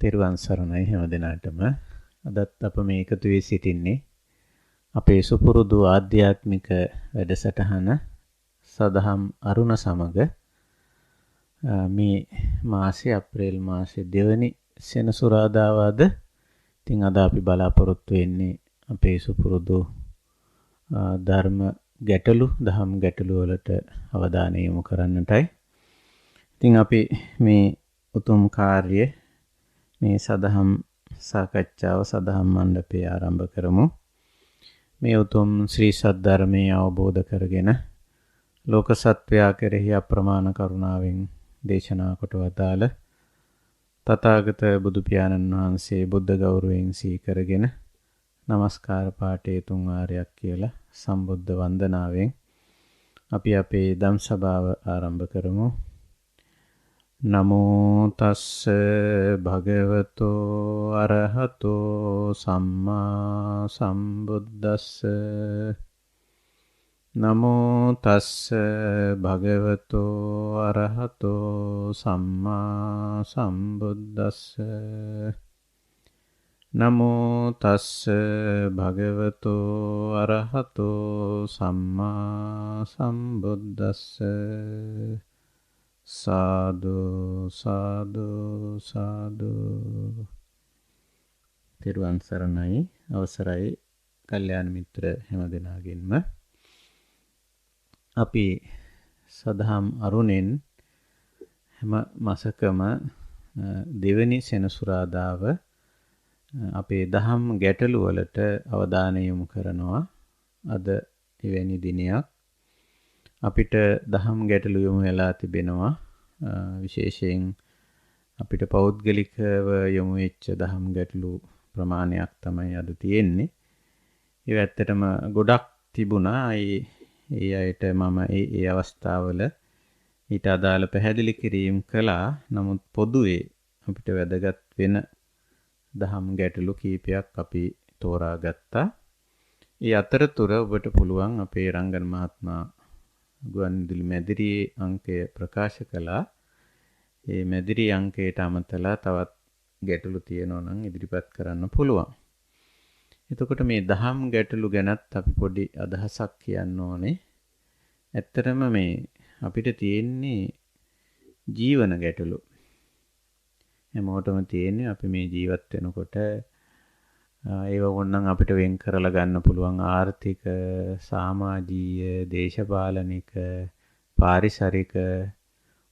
තෙරුවන් සරණයි හැම දිනාටම. අදත් අප මේ එකතු වී සිටින්නේ අපේ සුපුරුදු ආධ්‍යාත්මික වැඩසටහන සදහම් අරුණ සමග මේ මාසේ අප්‍රේල් මාසේ 2 වෙනි සෙනසුරාදාවද. ඉතින් අද අපි බලාපොරොත්තු වෙන්නේ අපේ සුපුරුදු ධර්ම ගැටලු, දහම් ගැටලු වලට අවධානය යොමු කරන්නටයි. ඉතින් අපි මේ උතුම් කාර්යය මේ සදහම් සාකච්ඡාව සදහම් මණ්ඩපයේ ආරම්භ කරමු. මේ උතුම් ශ්‍රී සද්ධර්මයේ අවබෝධ කරගෙන ලෝක සත්වයා කෙරෙහි අප්‍රමාණ කරුණාවෙන් දේශනා කොට වදාළ තථාගත බුදු පියාණන් වහන්සේ බුද්ධ ගෞරවයෙන් සීකරගෙන নমස්කාර පාඨයේ 3 වාරයක් කියලා සම්බුද්ධ වන්දනාවෙන් අපි අපේ ධම් සභාව ආරම්භ කරමු. නමෝ තස්ස භගවතෝ අරහතෝ සම්මා සම්බුද්දස්ස. නමෝ තස්ස භගවතෝ අරහතෝ සම්මා සම්බුද්දස්ස. නමෝ තස්ස භගවතෝ අරහතෝ සම්මා සම්බුද්දස්ස. සාදු සාදු සාදු. තෙරුවන් සරණයි. අවසරයි කල්යාණ මිත්‍ර හැමදෙනාගෙන්ම. අපි සදහම් අරුණෙන් හැම මාසකම දෙවැනි සෙනසුරාදාව අපේ දහම් ගැටළු වලට අවධානය යොමු කරනවා. අද එවැනි දිනයක් අපිට දහම් ගැටළු යොමු වෙලා තිබෙනවා. විශේෂයෙන් අපිට පෞද්ගලිකව යොමු වෙච්ච දහම් ගැටළු ප්‍රමාණයක් තමයි අද තියෙන්නේ. ඒ ඇත්තටම ගොඩක් තිබුණා. ඒ අයට මම ඒ අවස්ථාවල ඊට අදාළ පැහැදිලි කිරීම කළා. නමුත් පොදුවේ අපිට වැදගත් වෙන දහම් ගැටළු කීපයක් අපි තෝරාගත්තා. ඒ අතරතුර ඔබට පුළුවන් අපේ රංගන මහත්මයා ගුවන්විදුලි මැදිරියේ අංකය ප්‍රකාශ කළා. ඒ මැදිරියේ අංකයට අමතලා තවත් ගැටළු තියෙනවා නම් ඉදිරිපත් කරන්න පුළුවන්. එතකොට මේ දහම් ගැටළු ගැනත් අපි පොඩි අදහසක් කියන්න ඕනේ. ඇත්තටම මේ අපිට තියෙන්නේ ජීවන ගැටළු. හැමෝටම තියෙන්නේ අපි මේ ජීවත් වෙනකොට ඒව ඕනනම් අපිට වෙන් කරලා ගන්න පුළුවන් ආර්ථික, සමාජීය, දේශපාලනික, පාරිසරික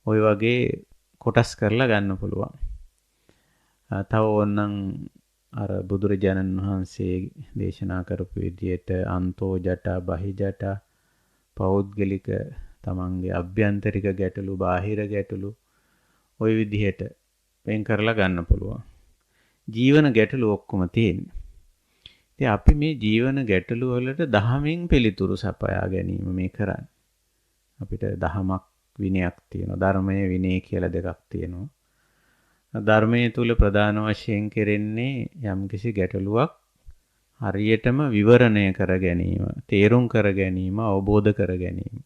ওই වගේ කොටස් කරලා ගන්න පුළුවන්. තව ඕනනම් අර බුදුරජාණන් වහන්සේ දේශනා කරපු විදිහට අන්තෝ ජටා, බහි ජටා, පෞද්ගලික, තමන්ගේ අභ්‍යන්තරික ගැටලු, බාහිර ගැටලු ওই විදිහට වෙන් කරලා ගන්න පුළුවන්. ජීවන ගැටලු ඔක්කොම තියෙන්නේ. ඉතින් අපි මේ ජීවන ගැටලු වලට දහමින් පිළිතුරු සපයා ගැනීම මේ කරන්නේ. අපිට දහමක් විනයක් තියෙනවා. ධර්මයේ විනය කියලා දෙකක් තියෙනවා. ධර්මයේ තුල ප්‍රධාන වශයෙන් කෙරෙන්නේ යම්කිසි ගැටලුවක් හරියටම විවරණය කර ගැනීම, තේරුම් කර ගැනීම, අවබෝධ කර ගැනීම.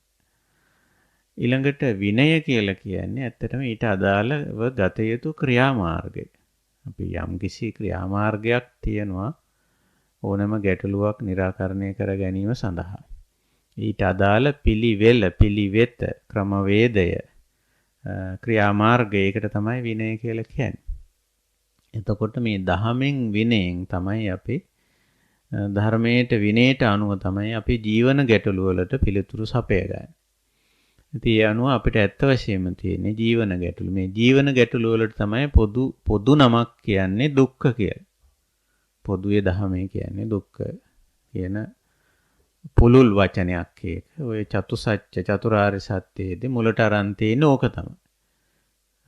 ඊළඟට විනය කියලා කියන්නේ ඇත්තටම ඊට අදාළව ගත යුතු ක්‍රියාමාර්ගය. අපි යම්කිසි ක්‍රියාමාර්ගයක් තියෙනවා ඕනෑම ගැටලුවක් निराකරණය කර ගැනීම සඳහා. ඊට අදාළ පිළිවෙල, පිළිවෙත, ක්‍රමවේදය, ක්‍රියාමාර්ගයකට තමයි විනය කියලා කියන්නේ. එතකොට මේ දහමෙන් විනයෙන් තමයි අපි ධර්මයට විනයට අනුව තමයි අපි ජීවන ගැටලු වලට පිළිතුරු සපයගන්නේ. ඉතින් ඒ අනුව අපිට ඇත්ත වශයෙන්ම තියෙන්නේ ජීවන ගැටලු. මේ ජීවන ගැටලු වලට තමයි පොදු නමක් කියන්නේ දුක්ඛ කියලා. පොදුවේ දහමේ කියන්නේ දුක්ඛ කියන පුළුල් වචනයක් ඒක. ඔය චතුසත්‍ය, චතුරාර්ය සත්‍යයේදී මුලට අරන් තියෙන ඕක තමයි.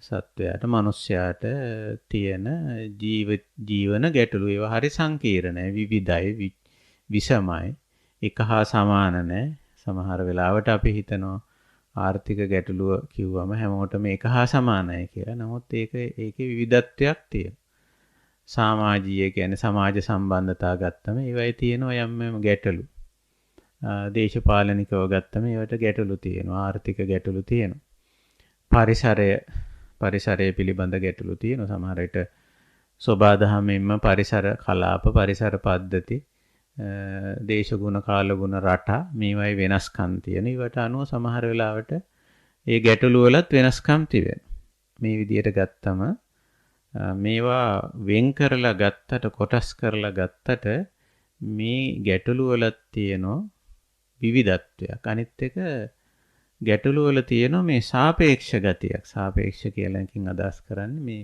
සත්වයාට, මිනිස්යාට තියෙන ජීවන ගැටලු ඒවා හරි සංකීර්ණයි, විවිධයි, විෂමයි, එක හා සමාන නැහැ. සමහර වෙලාවට අපි හිතනවා ආර්ථික ගැටලුව කිව්වම හැමෝටම එක හා සමානයි කියලා. නමුත් ඒකේ විවිධත්වයක් තියෙනවා. සමාජීය කියන්නේ සමාජ සම්බන්ධතා ගත්තම ඒවයි තියෙනවා යම් ගැටලු. දේශපාලනිකව ගත්තම ඒවට ගැටලු තියෙනවා. ආර්ථික ගැටලු තියෙනවා. පරිසරය පිළිබඳ ගැටලු තියෙනවා. සමහර විට සෝබාදහමෙන්ම පරිසර කලාප පරිසර පද්ධති දේශගුණ කාලගුණ රටා මේවයි වෙනස්කම් තියෙන. ඊට අනුව සමහර වෙලාවට ඒ ගැටලු වලත් වෙනස්කම් තිබෙනවා. මේ විදිහට ගත්තම මේවා වෙන් කරලා ගත්තට කොටස් කරලා ගත්තට මේ ගැටලු වලත් තියෙනවා විවිධත්වයක්. අනිත් එක ගැටලු වල තියෙනවා මේ සාපේක්ෂ ගතියක්. සාපේක්ෂ කියලා එකකින් අදහස් කරන්නේ මේ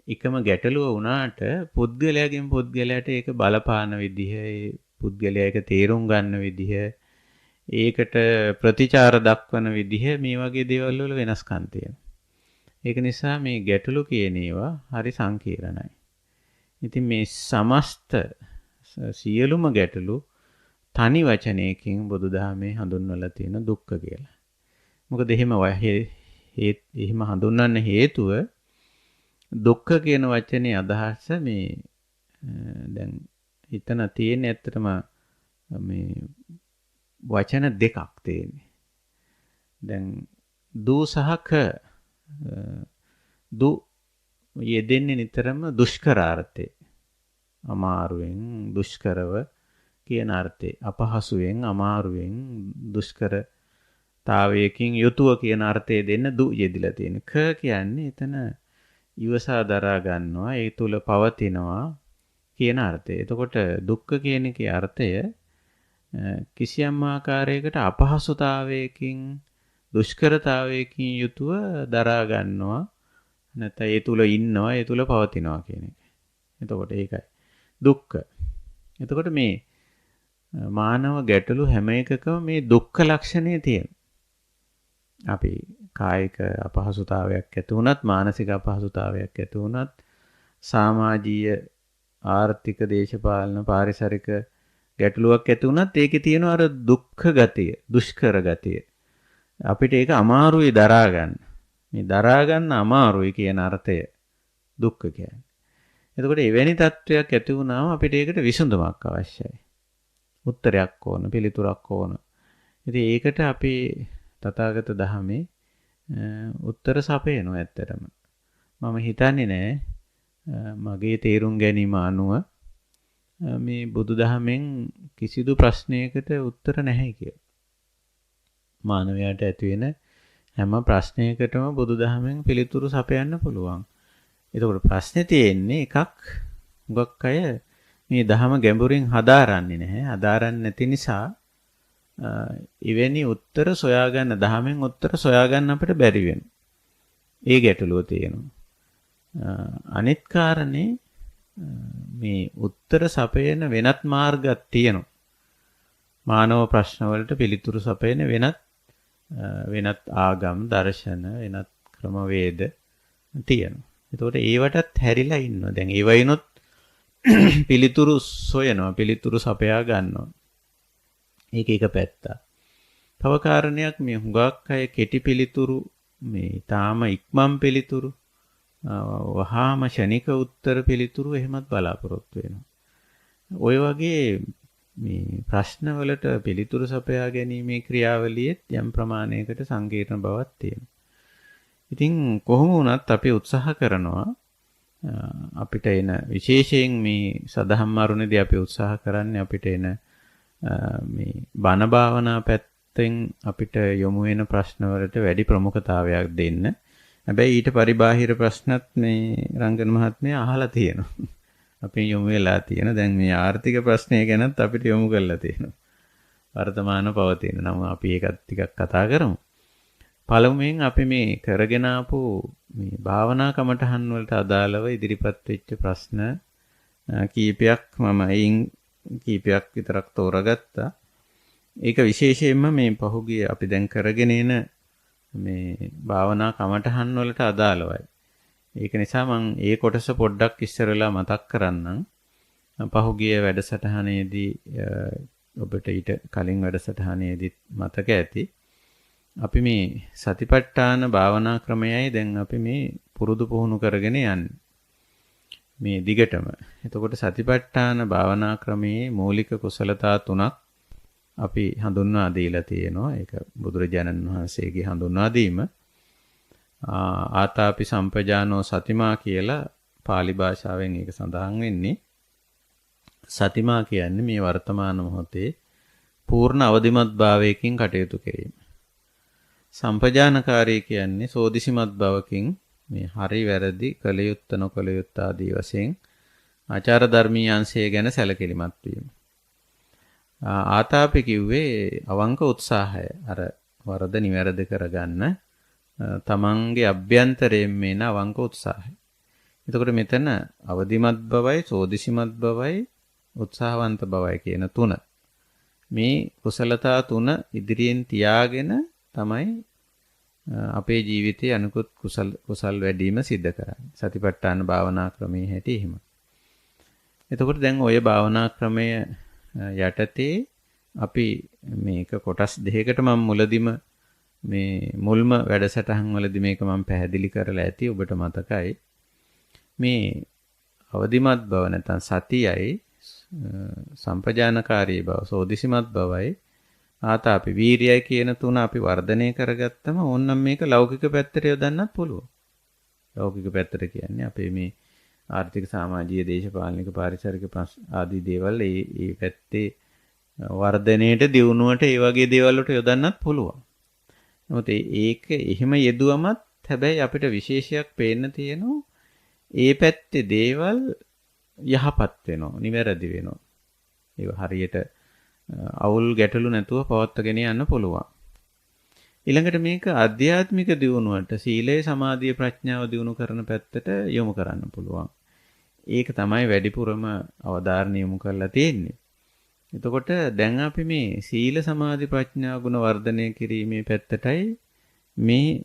එකම ගැටලුව වුණාට පුද්ගලයාගෙන් පුද්ගලයාට ඒක බලපාන විදිහ, ඒ පුද්ගලයා ඒක තේරුම් ගන්න විදිහ, ඒකට ප්‍රතිචාර දක්වන විදිහ මේ වගේ දේවල් වල වෙනස්කම් තියෙනවා. ඒක නිසා මේ ගැටලු කියන ඒවා හරි සංකීර්ණයි. ඉතින් මේ සමස්ත සියලුම ගැටලු තනි වචනයකින් බුදුදහමේ හඳුන්වලා තියෙන දුක්ඛ කියලා. මොකද එහෙම හඳුන්වන්න හේතුව දුක්ඛ කියන වචනේ අදහස මේ දැන් හිතන තියෙන ඇත්තටම මේ වචන දෙකක් තියෙන්නේ. දැන් දූ සහ ක දු යෙදෙන්නේ නිතරම දුෂ්කරාර්ථේ. අමාරුවෙන් දුෂ්කරව කියන අර්ථේ. අපහසුයෙන් අමාරුවෙන් දුෂ්කරතාවයකින් යුතුව කියන අර්ථය දෙන්න දු යෙදිලා තියෙන. ක කියන්නේ එතන ඉවසා දරා ගන්නවා, ඒ තුල පවතිනවා කියන අර්ථය. එතකොට දුක්ඛ කියන එකේ අර්ථය කිසියම් ආකාරයකට අපහසුතාවයකින් දුෂ්කරතාවයකින් යුතුව දරා ගන්නවා, නැත්නම් ඒ තුල ඉන්නවා, ඒ තුල පවතිනවා කියන එක. එතකොට ඒකයි දුක්ඛ. එතකොට මේ මානව ගැටලු හැම එකකම මේ දුක්ඛ ලක්ෂණය තියෙනවා. අපි කායික අපහසුතාවයක් ඇති වුණත්, මානසික අපහසුතාවයක් ඇති වුණත්, සමාජීය ආර්ථික දේශපාලන පාරිසරික ගැටලුවක් ඇති වුණත් ඒකේ තියෙන අර දුක්ඛ ගතිය, දුෂ්කර ගතිය. අපිට ඒක අමාරුයි දරා ගන්න. මේ දරා ගන්න අමාරුයි කියන අර්ථය දුක්ඛ කියන්නේ. එතකොට එවැනි තත්වයක් ඇති වුණාම අපිට ඒකට විසඳුමක් අවශ්‍යයි. උත්තරයක් ඕන, පිළිතුරක් ඕන. ඉතින් ඒකට අපි තථාගත දහමේ උත්තර සපයනවා ඇත්තටම. මම හිතන්නේ නෑ මගේ තේරුම් ගැනීම අනුව මේ බුදුදහමෙන් කිසිදු ප්‍රශ්නයකට උත්තර නැහැ කියලා. මානවයාට ඇති වෙන හැම ප්‍රශ්නයකටම බුදුදහමෙන් පිළිතුරු සපයන්න පුළුවන්. එතකොට ප්‍රශ්නේ තියෙන්නේ එකක්, හුඟක් අය මේ දහම ගැඹුරින් හදාරන්නේ නැහැ. හදාරන්නේ නැති නිසා එවැනි උත්තර සොයාගන්න, දහමෙන් උත්තර සොයාගන්න අපිට බැරි වෙනවා. ඒ ගැටලුව තියෙනවා. අනිත් කාරණේ මේ උත්තර සපයන වෙනත් මාර්ගයක් තියෙනවා. මානව ප්‍රශ්න වලට පිළිතුරු සපයන වෙනත් ආගම්, දර්ශන, වෙනත් ක්‍රමවේද තියෙනවා. එතකොට ඒවටත් හැරිලා ඉන්නවා. දැන් ඒවයිනොත් පිළිතුරු සොයනවා, පිළිතුරු සපයා ගන්නවා. ඒක එක පැත්තක්. තව කාරණයක් මේ හුඟක් අය කෙටි පිළිතුරු, මේ තාම ඉක්මන් පිළිතුරු, වහාම ෂණික උත්තර පිළිතුරු එහෙමත් බලාපොරොත්තු වෙනවා. ඔය වගේ මේ ප්‍රශ්න වලට පිළිතුරු සපයා ගැනීමේ ක්‍රියාවලියෙත් යම් ප්‍රමාණයකට සංකීර්ණ බවක් තියෙනවා. ඉතින් කොහොම වුණත් අපි උත්සාහ කරනවා අපිට එන විශේෂයෙන් මේ සදහම් අරුණේදී අපි උත්සාහ කරන්නේ අපිට එන මේ බණ භාවනා පැත්තෙන් අපිට යොමු වෙන ප්‍රශ්න වලට වැඩි ප්‍රමුඛතාවයක් දෙන්න. හැබැයි ඊට පරිබාහිර ප්‍රශ්නත් මේ රංගන මහත්මයා අහලා තියෙනවා. අපි යොමු වෙලා තියෙන. දැන් මේ ආර්ථික ප්‍රශ්නය ගැනත් අපිට යොමු කරලා තියෙනවා. වර්තමාන පවතින. නම් අපි ඒකත් ටිකක් කතා කරමු. පළමුවෙන් අපි මේ කරගෙන ආපු මේ භාවනා කමටහන් වලට අදාළව ඉදිරිපත් වෙච්ච ප්‍රශ්න කීපයක් මම අයින් කීපයක් විතරක් තෝරගත්තා. ඒක විශේෂයෙන්ම මේ පහුගිය අපි දැන් කරගෙන එන මේ භාවනා කමටහන් වලට අදාළවයි. ඒක නිසා මම ඒ කොටස පොඩ්ඩක් ඉස්සරලා මතක් කරන්නම්. පහුගිය වැඩසටහනේදී ඔබට ඊට කලින් වැඩසටහනේදී මතක ඇති. අපි මේ සතිපට්ඨාන භාවනා ක්‍රමයයි දැන් අපි මේ පුරුදු පුහුණු කරගෙන යන්නේ. මේ දිගටම. එතකොට සතිපට්ඨාන භාවනා ක්‍රමයේ මූලික කුසලතා තුනක් අපි හඳුන්වා දීලා තියෙනවා. ඒක බුදුරජාණන් වහන්සේගේ හඳුන්වා දීම. ආතාපි සම්පජානෝ සතිමා කියලා පාලි භාෂාවෙන් ඒක සඳහන් වෙන්නේ. සතිමා කියන්නේ මේ වර්තමාන මොහොතේ පූර්ණ අවදිමත් භාවයකින් කටයුතු කිරීම. සම්පජානකාරී කියන්නේ සෝදිසිමත් බවකින් මේ හරි වැරදි කළ යුත්ත නොකළ යුත්ත ආදී වශයෙන් ආචාර ධර්මීය අංශය ගැන සැලකිලිමත් වීම. ආතාපි කිව්වේ අවංක උත්සාහය. අර වරද නිවැරදි කරගන්න තමන්ගේ අභ්‍යන්තරයෙන් මේන අවංක උත්සාහය. එතකොට මෙතන අවදිමත් බවයි සෝදිසිමත් බවයි උත්සාහවන්ත බවයි කියන තුන. මේ කුසලතා තුන ඉදිරියෙන් තියාගෙන තමයි අපේ ජීවිතයේ අනුකුත් කුසල් වැඩිම සිද්ධ කරන්නේ. සතිපට්ඨාන භාවනා ක්‍රමයේ හැටි එහෙම. එතකොට දැන් ওই භාවනා ක්‍රමය යටතේ අපි මේක කොටස් දෙකකට මම මුලදිම මේ මුල්ම වැඩසටහන් වලදී මේක මම පැහැදිලි කරලා ඇති ඔබට මතකයි. මේ අවදිමත් බව නැත්නම් සතියයි සම්පජානකාරී බව සෝදිසිමත් බවයි ආතාපි වීරියයි කියන තුන අපි වර්ධනය කරගත්තම ඕනනම් මේක ලෞකික පැත්තට යොදන්නත් පුළුවන්. ලෞකික පැත්තට කියන්නේ අපේ මේ ආර්ථික සමාජීය දේශපාලනික පාරිසරික ආදී දේවල් ඒ පැත්තේ වර්ධනයේට දියුණුවට ඒ වගේ දේවල් වලට යොදන්නත් පුළුවන්. නමුත් ඒක එහෙම යෙදුවමත් හැබැයි අපිට විශේෂයක් පේන්න තියෙනවා. ඒ පැත්තේ දේවල් යහපත් වෙනවා, නිවැරදි වෙනවා. ඒක හරියට අවුල් ගැටලු නැතුව පවත්වාගෙන යන්න පුළුවන්. ඊළඟට මේක ආධ්‍යාත්මික දියුණුවට සීලය, සමාධිය, ප්‍රඥාව දියුණු කරන පැත්තට යොමු කරන්න පුළුවන්. ඒක තමයි වැඩිපුරම අවධාරණය යොමු කරලා තියෙන්නේ. එතකොට දැන් අපි මේ සීල, සමාධි, ප්‍රඥා ගුණ වර්ධනය කිරීමේ පැත්තටයි මේ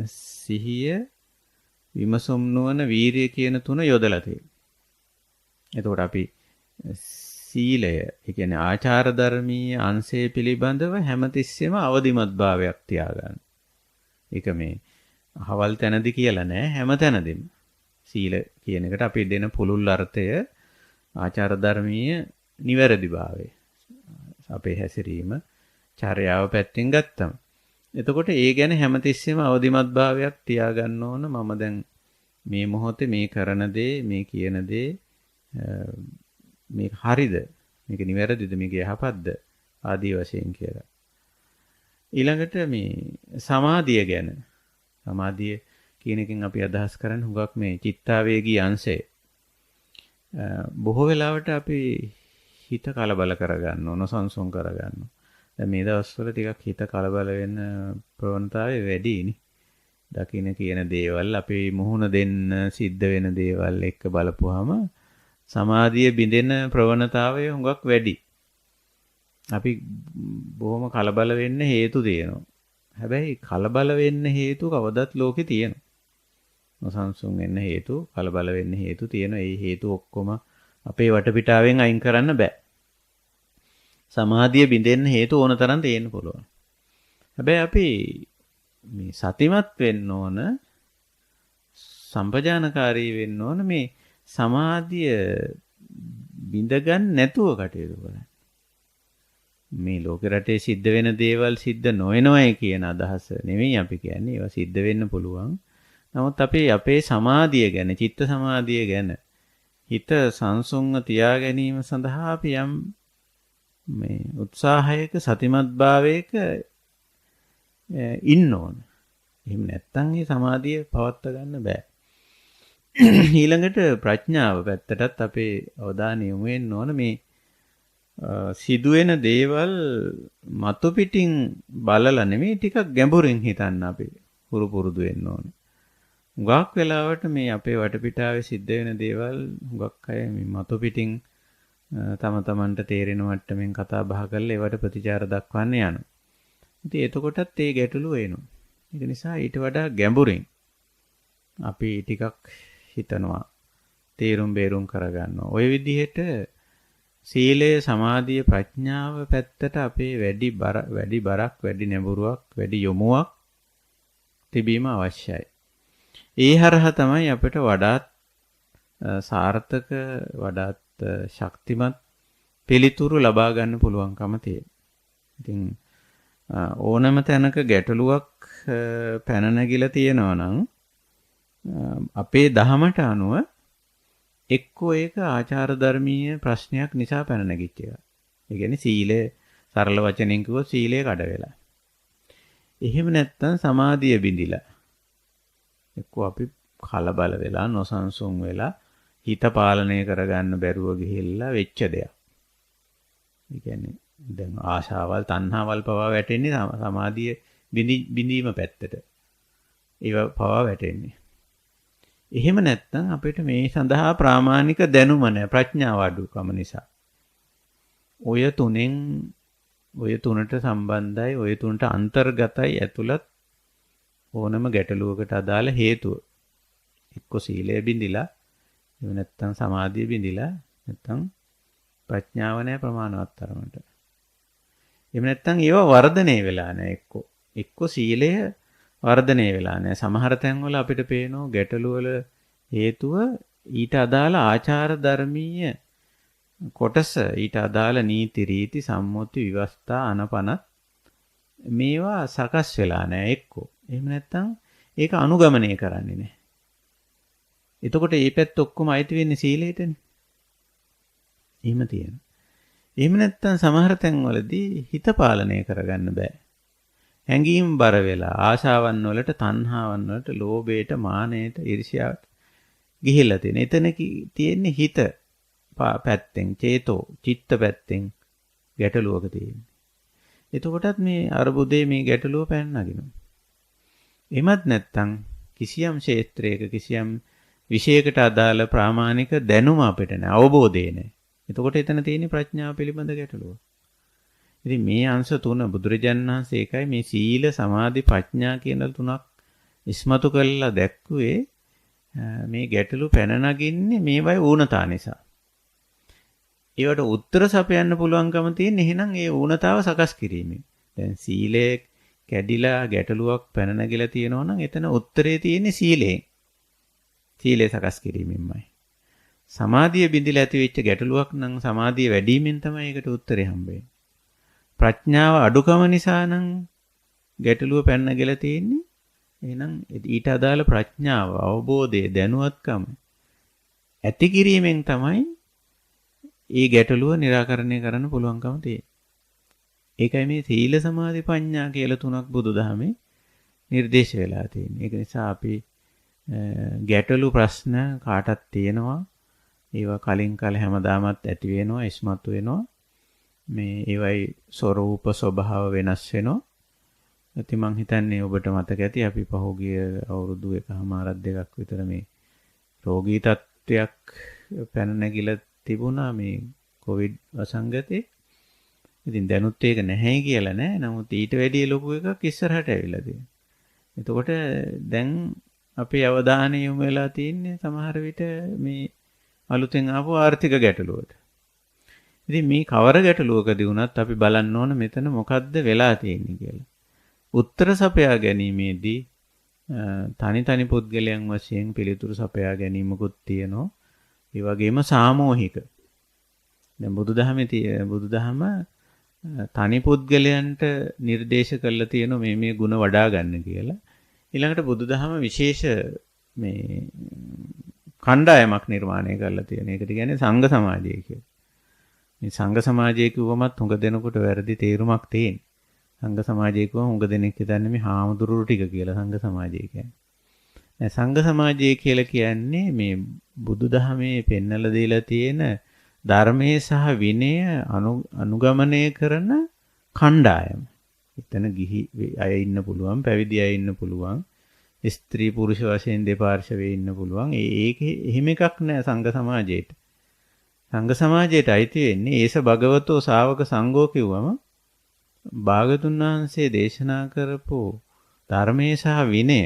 සිහිය, විමසුම් නුවණ, වීරිය කියන තුන යොදලා තියෙන්නේ. එතකොට අපි සීලය, ඒ කියන්නේ ආචාර ධර්මීය අංශය පිළිබඳව හැමතිස්සෙම අවදිමත් භාවයක් තියාගන්න. ඒක මේ අහවල් තැනදී කියලා නෑ, හැම තැනදීම. සීල කියන එකට අපි දෙන පුළුල් අර්ථය ආචාර ධර්මීය නිවැරදි භාවය. අපේ හැසිරීම, චර්යාව පැත්තෙන් ගත්තම. එතකොට ඒ ගැන හැමතිස්සෙම අවදිමත් භාවයක් තියාගන්න ඕන. මම දැන් මේ මොහොතේ මේ කරන දේ, මේ කියන දේ මේක හරිද? මේක නිවැරදිද? මේක යහපත්ද? ආදී වශයෙන් කියලා. ඊළඟට මේ සමාධිය ගැන. සමාධිය කියන එකෙන් අපි අදහස් කරන්නේ හුඟක් මේ චිත්තාවේගී අංශය. බොහෝ වෙලාවට අපි හිත කලබල කරගන්න ඕන, සංසුන් කරගන්න. දැන් මේ දවස්වල ටිකක් හිත කලබල වෙන ප්‍රවණතාවය වැඩිනේ. දකින්න කියන දේවල් අපි මුහුණ දෙන්න සිද්ධ වෙන දේවල් එක්ක බලපුවාම සමාධිය බිඳෙන ප්‍රවණතාවය හුඟක් වැඩි. අපි බොහොම කලබල වෙන්න හේතු තියෙනවා. හැබැයි කලබල වෙන්න හේතු කවදත් ලෝකේ තියෙනවා. නොසන්සුන් වෙන්න හේතු, කලබල වෙන්න හේතු තියෙනවා. ඒ හේතු ඔක්කොම අපේ වටපිටාවෙන් අයින් කරන්න බෑ. සමාධිය බිඳෙන්න හේතු ඕන තරම් තියෙන්න පුළුවන්. හැබැයි අපි මේ සතිමත් වෙන්න ඕන, සම්පජානකාරී වෙන්න ඕන මේ සමාධිය බිඳගන්න නැතුව කටයුතු කරන්න. මේ ලෝක රටේ සිද්ධ වෙන දේවල් සිද්ධ නොවෙනවයි කියන අදහස නෙවෙයි අපි කියන්නේ. ඒවා සිද්ධ වෙන්න පුළුවන්. නමුත් අපි අපේ සමාධිය ගැන, චිත්ත සමාධිය ගැන හිත සංසුන්ව තියා ගැනීම සඳහා අපි යම් මේ උත්සාහයක, සතිමත් භාවයක ඉන්න ඕන. එහෙම නැත්නම් මේ සමාධිය පවත්වා ගන්න බෑ. ඊළඟට ප්‍රඥාව පැත්තටත් අපේ අවධානය යොමු වෙන්න ඕන. මේ සිදුවෙන දේවල් මතු පිටින් බලලා නෙමෙයි, ටිකක් ගැඹුරින් හිතන්න අපි හුරු පුරුදු වෙන්න ඕන. හුඟක් වෙලාවට මේ අපේ වටපිටාවේ සිද්ධ වෙන දේවල් හුඟක් අය මේ මතු පිටින් තම තමන්ට තේරෙන මට්ටමින් කතා බහ කරලා ඒවට ප්‍රතිචාර දක්වන්න යනවා. ඉතින් එතකොටත් ඒ ගැටලුව එනවා. ඒක නිසා ඊට වඩා ගැඹුරින් අපි ටිකක් හිතනවා, තේරුම් බේරුම් කරගන්නවා. ওই විදිහට සීලය, සමාධිය, ප්‍රඥාව පැත්තට අපේ වැඩි බරක්, වැඩි නැඹුරුවක්, වැඩි යොමුවක් තිබීම අවශ්‍යයි. ඒ හරහා තමයි අපිට වඩාත් සාර්ථක, වඩාත් ශක්තිමත් පිළිතුරු ලබා ගන්න පුළුවන්කම තියෙනවා. ඉතින් ඕනම තැනක ගැටලුවක් පැන නැගිලා තියෙනවා නම් අපේ දහමට අනුව එක්කෝ ඒක ආචාර ධර්මීය ප්‍රශ්නයක් නිසා පැන නැගිච්ච එක. ඒ කියන්නේ සීලය සරල වචනෙන් කිව්වොත් සීලය කඩ වෙලා. එහෙම නැත්නම් සමාධිය බිඳිලා. එක්කෝ අපි කලබල වෙලා නොසන්සුන් වෙලා හිත පාලනය කරගන්න බැරුව ගිහිල්ලා වෙච්ච දෙයක්. ඒ කියන්නේ දැන් ආශාවල් තණ්හාවල් පවා වැටෙන්නේ සමාධිය බිඳීම පැත්තට. ඒව පවා වැටෙන්නේ. එහෙම නැත්නම් අපිට මේ සඳහා ප්‍රාමාණික දැනුම නැහැ ප්‍රඥාව අඩුකම නිසා. ඔය තුනට සම්බන්ධයි ඔය තුනට අන්තර්ගතයි ඇතුළත් ඕනම ගැටලුවකට අදාළ හේතුව. එක්ක සීලය බිඳිලා එහෙම නැත්නම් සමාධිය බිඳිලා නැත්නම් ප්‍රඥාව නැහැ ප්‍රමාණවත් තරමට. එහෙම නැත්නම් ඒව වර්ධනය වෙලා නැහැ එක්ක සීලය වර්ධනය වෙලා නැහැ. සමහර තැන්වල අපිට පේනවා ගැටලු වල හේතුව ඊට අදාළ ආචාර ධර්මීය කොටස ඊට අදාළ නීති රීති සම්මුති විවස්ථා අනපන මේවා සකස් වෙලා නැහැ එක්කෝ. එහෙම නැත්නම් ඒක අනුගමනය කරන්නේ නැහැ. එතකොට මේ පැත්ත ඔක්කොම අයිති වෙන්නේ සීලයටනේ. එහෙම තියෙනවා. එහෙම නැත්නම් සමහර තැන්වලදී හිත පාලනය කරගන්න බෑ. හැඟීම් බර වෙලා ආශාවන් වලට තණ්හාවන් වලට ලෝභයට මානයට ඊර්ෂ්‍යාවට ගිහිල්ලා තියෙන. එතන තියෙන්නේ හිත පැත්තෙන් චිත්ත පැත්තෙන් ගැටලුවක තියෙන්නේ. එතකොටත් මේ අරුබුදේ මේ ගැටලුව පැන නගිනවා. එමත් නැත්නම් කිසියම් ක්ෂේත්‍රයක කිසියම් විෂයකට අදාළ ප්‍රාමාණික දැනුම අපිට නැහැ අවබෝධය නැහැ. එතකොට එතන තියෙන්නේ ප්‍රඥාව පිළිබඳ ගැටලුව. ඉතින් මේ අංශ තුන බුදුරජාණන් වහන්සේ එකයි මේ සීල සමාධි ප්‍රඥා කියන තුනක් ඉස්මතු කළා දැක්කුවේ මේ ගැටලු පැන නගින්නේ මේවයි ඌනතා නිසා. ඒවට උත්තර සපයන්න පුළුවන්කම තියෙන එහෙනම් ඒ ඌනතාව සකස් කිරීමෙන්. දැන් සීලය කැඩිලා ගැටලුවක් පැන නැගිලා තියෙනවා නම් එතන උත්තරේ තියෙන්නේ සීලයෙන්. සීලය සකස් කිරීමෙන්මයි. සමාධිය බිඳිලා ඇති වෙච්ච ගැටලුවක් නම් සමාධිය වැඩිවීමෙන් තමයි ඒකට උත්තරේ හම්බෙන්නේ. ප්‍රඥාව අඩුකම නිසා නම් ගැටලුව පැන නැගිලා තියෙන්නේ. එහෙනම් ඊට අදාළ ප්‍රඥාව අවබෝධය දැනුවත්කම ඇති කිරීමෙන් තමයි ඒ ගැටලුව निराකරණය කරන්න පුළුවන්කම තියෙන්නේ. ඒකයි මේ සීල සමාධි ප්‍රඥා කියලා තුනක් බුදුදහමේ නිර්දේශ වෙලා තියෙන්නේ. ඒක නිසා අපි ගැටලු ප්‍රශ්න කාටත් තියෙනවා. ඒවා කලින් කල හැමදාමත් ඇති වෙනවා, ඉස්මතු වෙනවා. මේ ඒවයි ස්වરૂප ස්වභාව වෙනස් වෙනවා. ඉතින් මං හිතන්නේ ඔබට මතක ඇති අපි පහුගිය අවුරුදු 1.5 දෙකක් විතර මේ රෝගී තත්ත්වයක් පැන නැගිලා තිබුණා මේ කොවිඩ් වසංගතේ. ඉතින් දැනුත් ඒක නැහැ කියලා නෑ. නමුත් ඊට වැඩිය ලොකු එකක් ඉස්සරහට ඇවිල්ලා තියෙනවා. එතකොට දැන් අපේ අවධානය යොමු වෙලා තියෙන්නේ සමහර විට මේ අලුතෙන් ආපු ආර්ථික ගැටලුවට. ඉතින් මේ කවර ගැටලුවකදී වුණත් අපි බලන්න ඕන මෙතන මොකද්ද වෙලා තියෙන්නේ කියලා. උත්තර සපයා ගැනීමේදී තනි පුද්ගලයන් වශයෙන් පිළිතුරු සපයා ගැනීමකුත් තියෙනවා. ඒ වගේම සාමූහික. දැන් බුදුදහම තනි පුද්ගලයන්ට නිර්දේශ කරලා තියෙනවා මේ ಗುಣ වඩා ගන්න කියලා. ඊළඟට බුදුදහම විශේෂ මේ කණ්ඩායමක් නිර්මාණය කරලා තියෙනවා. ඒකට කියන්නේ සංඝ සමාජය කියලා. මේ සංඝ සමාජය කිව්වමත් හුඟ දෙනකොට වැරදි තේරුමක් තියෙනවා. සංඝ සමාජය කිව්වම හුඟ දෙනෙක් හිතන්නේ මේ හාමුදුරුවෝ ටික කියලා සංඝ සමාජය කියන්නේ. දැන් සංඝ සමාජය කියලා කියන්නේ මේ බුදුදහමේ පෙන්වලා දීලා තියෙන ධර්මයේ සහ විනය අනුගමනය කරන කණ්ඩායම. එතන ගිහි අය ඉන්න පුළුවන්, පැවිදි අය ඉන්න පුළුවන්, ස්ත්‍රී පුරුෂ වශයෙන් දෙපාර්ශවයේ ඉන්න පුළුවන්. ඒකේ එහෙම එකක් නෑ සංඝ සමාජයේට. සංඝ සමාජයට අයිති වෙන්නේ ඒස භගවතෝ ශාවක සංඝෝ කිව්වම භාගතුන් වහන්සේ දේශනා කරපු ධර්මයේ සහ විනය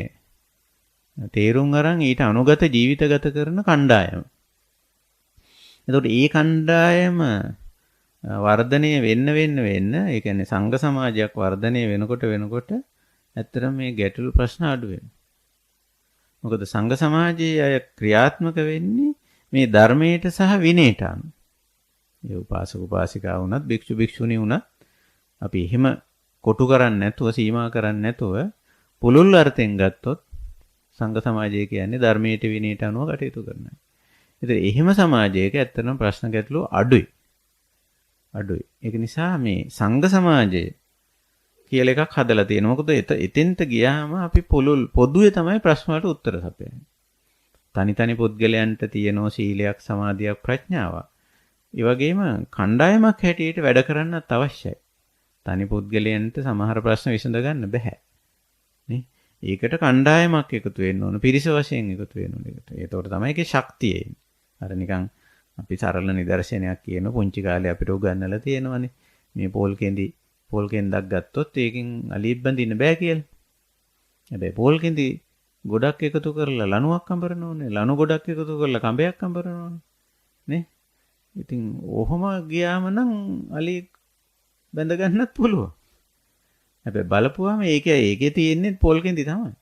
තේරුම් අරන් ඊට අනුගත ජීවිත ගත කරන කණ්ඩායම. එතකොට මේ කණ්ඩායම වර්ධනය වෙන්න ඒ කියන්නේ සංඝ සමාජයක් වර්ධනය වෙනකොට ඇත්තටම මේ ගැටළු ප්‍රශ්න අඩු වෙනවා. මොකද සංඝ සමාජයේ අය ක්‍රියාත්මක වෙන්නේ මේ ධර්මයට සහ විනයට අනුව. ඒ උපාසක උපාසිකා වුණත් භික්ෂු භික්ෂුණී වුණත් අපි එහෙම කොටු කරන්නේ නැතුව සීමා කරන්නේ නැතුව පුළුල් අර්ථයෙන් ගත්තොත් සංඝ සමාජය කියන්නේ ධර්මයට විනයට අනුව කටයුතු කරන අය. ඉතින් එහෙම සමාජයක ඇත්තටම ප්‍රශ්න ගැටලු අඩුයි. ඒක නිසා මේ සංඝ සමාජය කියලා එකක් හදලා තියෙනවා. මොකද එතෙන්ට ගියාම අපි පොදුවේ තමයි ප්‍රශ්න වලට උත්තර සපයන්නේ. තනි පුද්ගලයන්ට තියෙන සීලයක්, සමාධියක්, ප්‍රඥාවක්. ඒ වගේම කණ්ඩායමක් හැටියට වැඩ කරන්නත් අවශ්‍යයි. තනි පුද්ගලයන්ට සමහර ප්‍රශ්න විසඳ ගන්න බෑ. නේ? ඒකට කණ්ඩායමක් එකතු වෙන්න ඕන. පිරිස වශයෙන් එකතු වෙන්න ඕන. ඒතකොට තමයි ඒකේ ශක්තිය එන්නේ. අර නිකන් අපි සරල නිදර්ශනයක් කියන පුංචි කාලේ අපිට උගන්වලා තියෙනවනේ. මේ පෝල් කෙන්දක් ගත්තොත් ඒකෙන් අලියෙක් බඳින්න බෑ කියලා. හැබැයි පෝල් කෙන්දි ගොඩක් එකතු කරලා ලණුවක් අඹරන ඕනේ. ලණු ගොඩක් එකතු කරලා කඹයක් අඹරන ඕනේ. නේ? ඉතින් ඔහොම ගියාම නම් අලියෙක් බඳ ගන්නත් පුළුවන්. හැබැයි බලපුවාම ඒකේ තියෙන්නේ පෝල් කෙන්දි තමයි.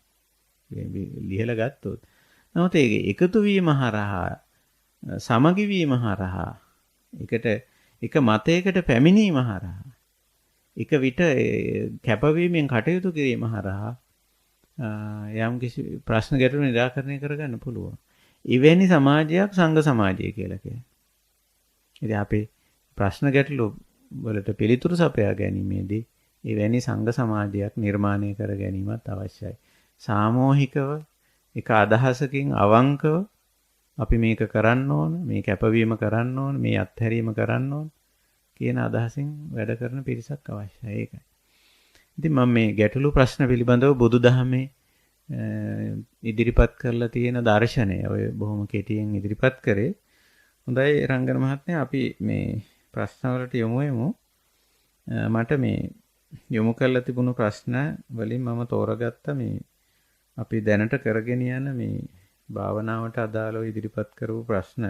ලිහලා ගත්තොත්. නමුත් ඒක එකතු වීම හරහා සමගි වීම හරහා එක මතයකට පැමිණීම හරහා එක විට කැපවීමෙන් කටයුතු කිරීම හරහා යම් කිසි ප්‍රශ්න ගැටලු නිරාකරණය කරගන්න පුළුවන්. එවැනි සමාජයක් සංඝ සමාජය කියලා කියන්නේ. ඉතින් අපේ ප්‍රශ්න ගැටලු වලට පිළිතුරු සපයා ගැනීමේදී එවැනි සංඝ සමාජයක් නිර්මාණය කර ගැනීමත් අවශ්‍යයි. සාමූහිකව එක අදහසකින් අවංකව අපි මේක කරන්න ඕන, මේ කැපවීම කරන්න ඕන, මේ අත්හැරීම කරන්න ඕන කියන අදහසින් වැඩ කරන පිරිසක් අවශ්‍යයි. ඒකයි. ඉතින් මම මේ ගැටලු ප්‍රශ්න පිළිබඳව බුදුදහමේ ඉදිරිපත් කරලා තියෙන දර්ශනය ඔය බොහොම කෙටියෙන් ඉදිරිපත් කරේ. හොඳයි රංගන මහත්මයා අපි මේ ප්‍රශ්න වලට යමු. මට මේ යොමු කරලා තිබුණු ප්‍රශ්න වලින් මම තෝරගත්ත මේ අපි දැනට කරගෙන යන මේ භාවනාවට අදාළව ඉදිරිපත් කරපු ප්‍රශ්න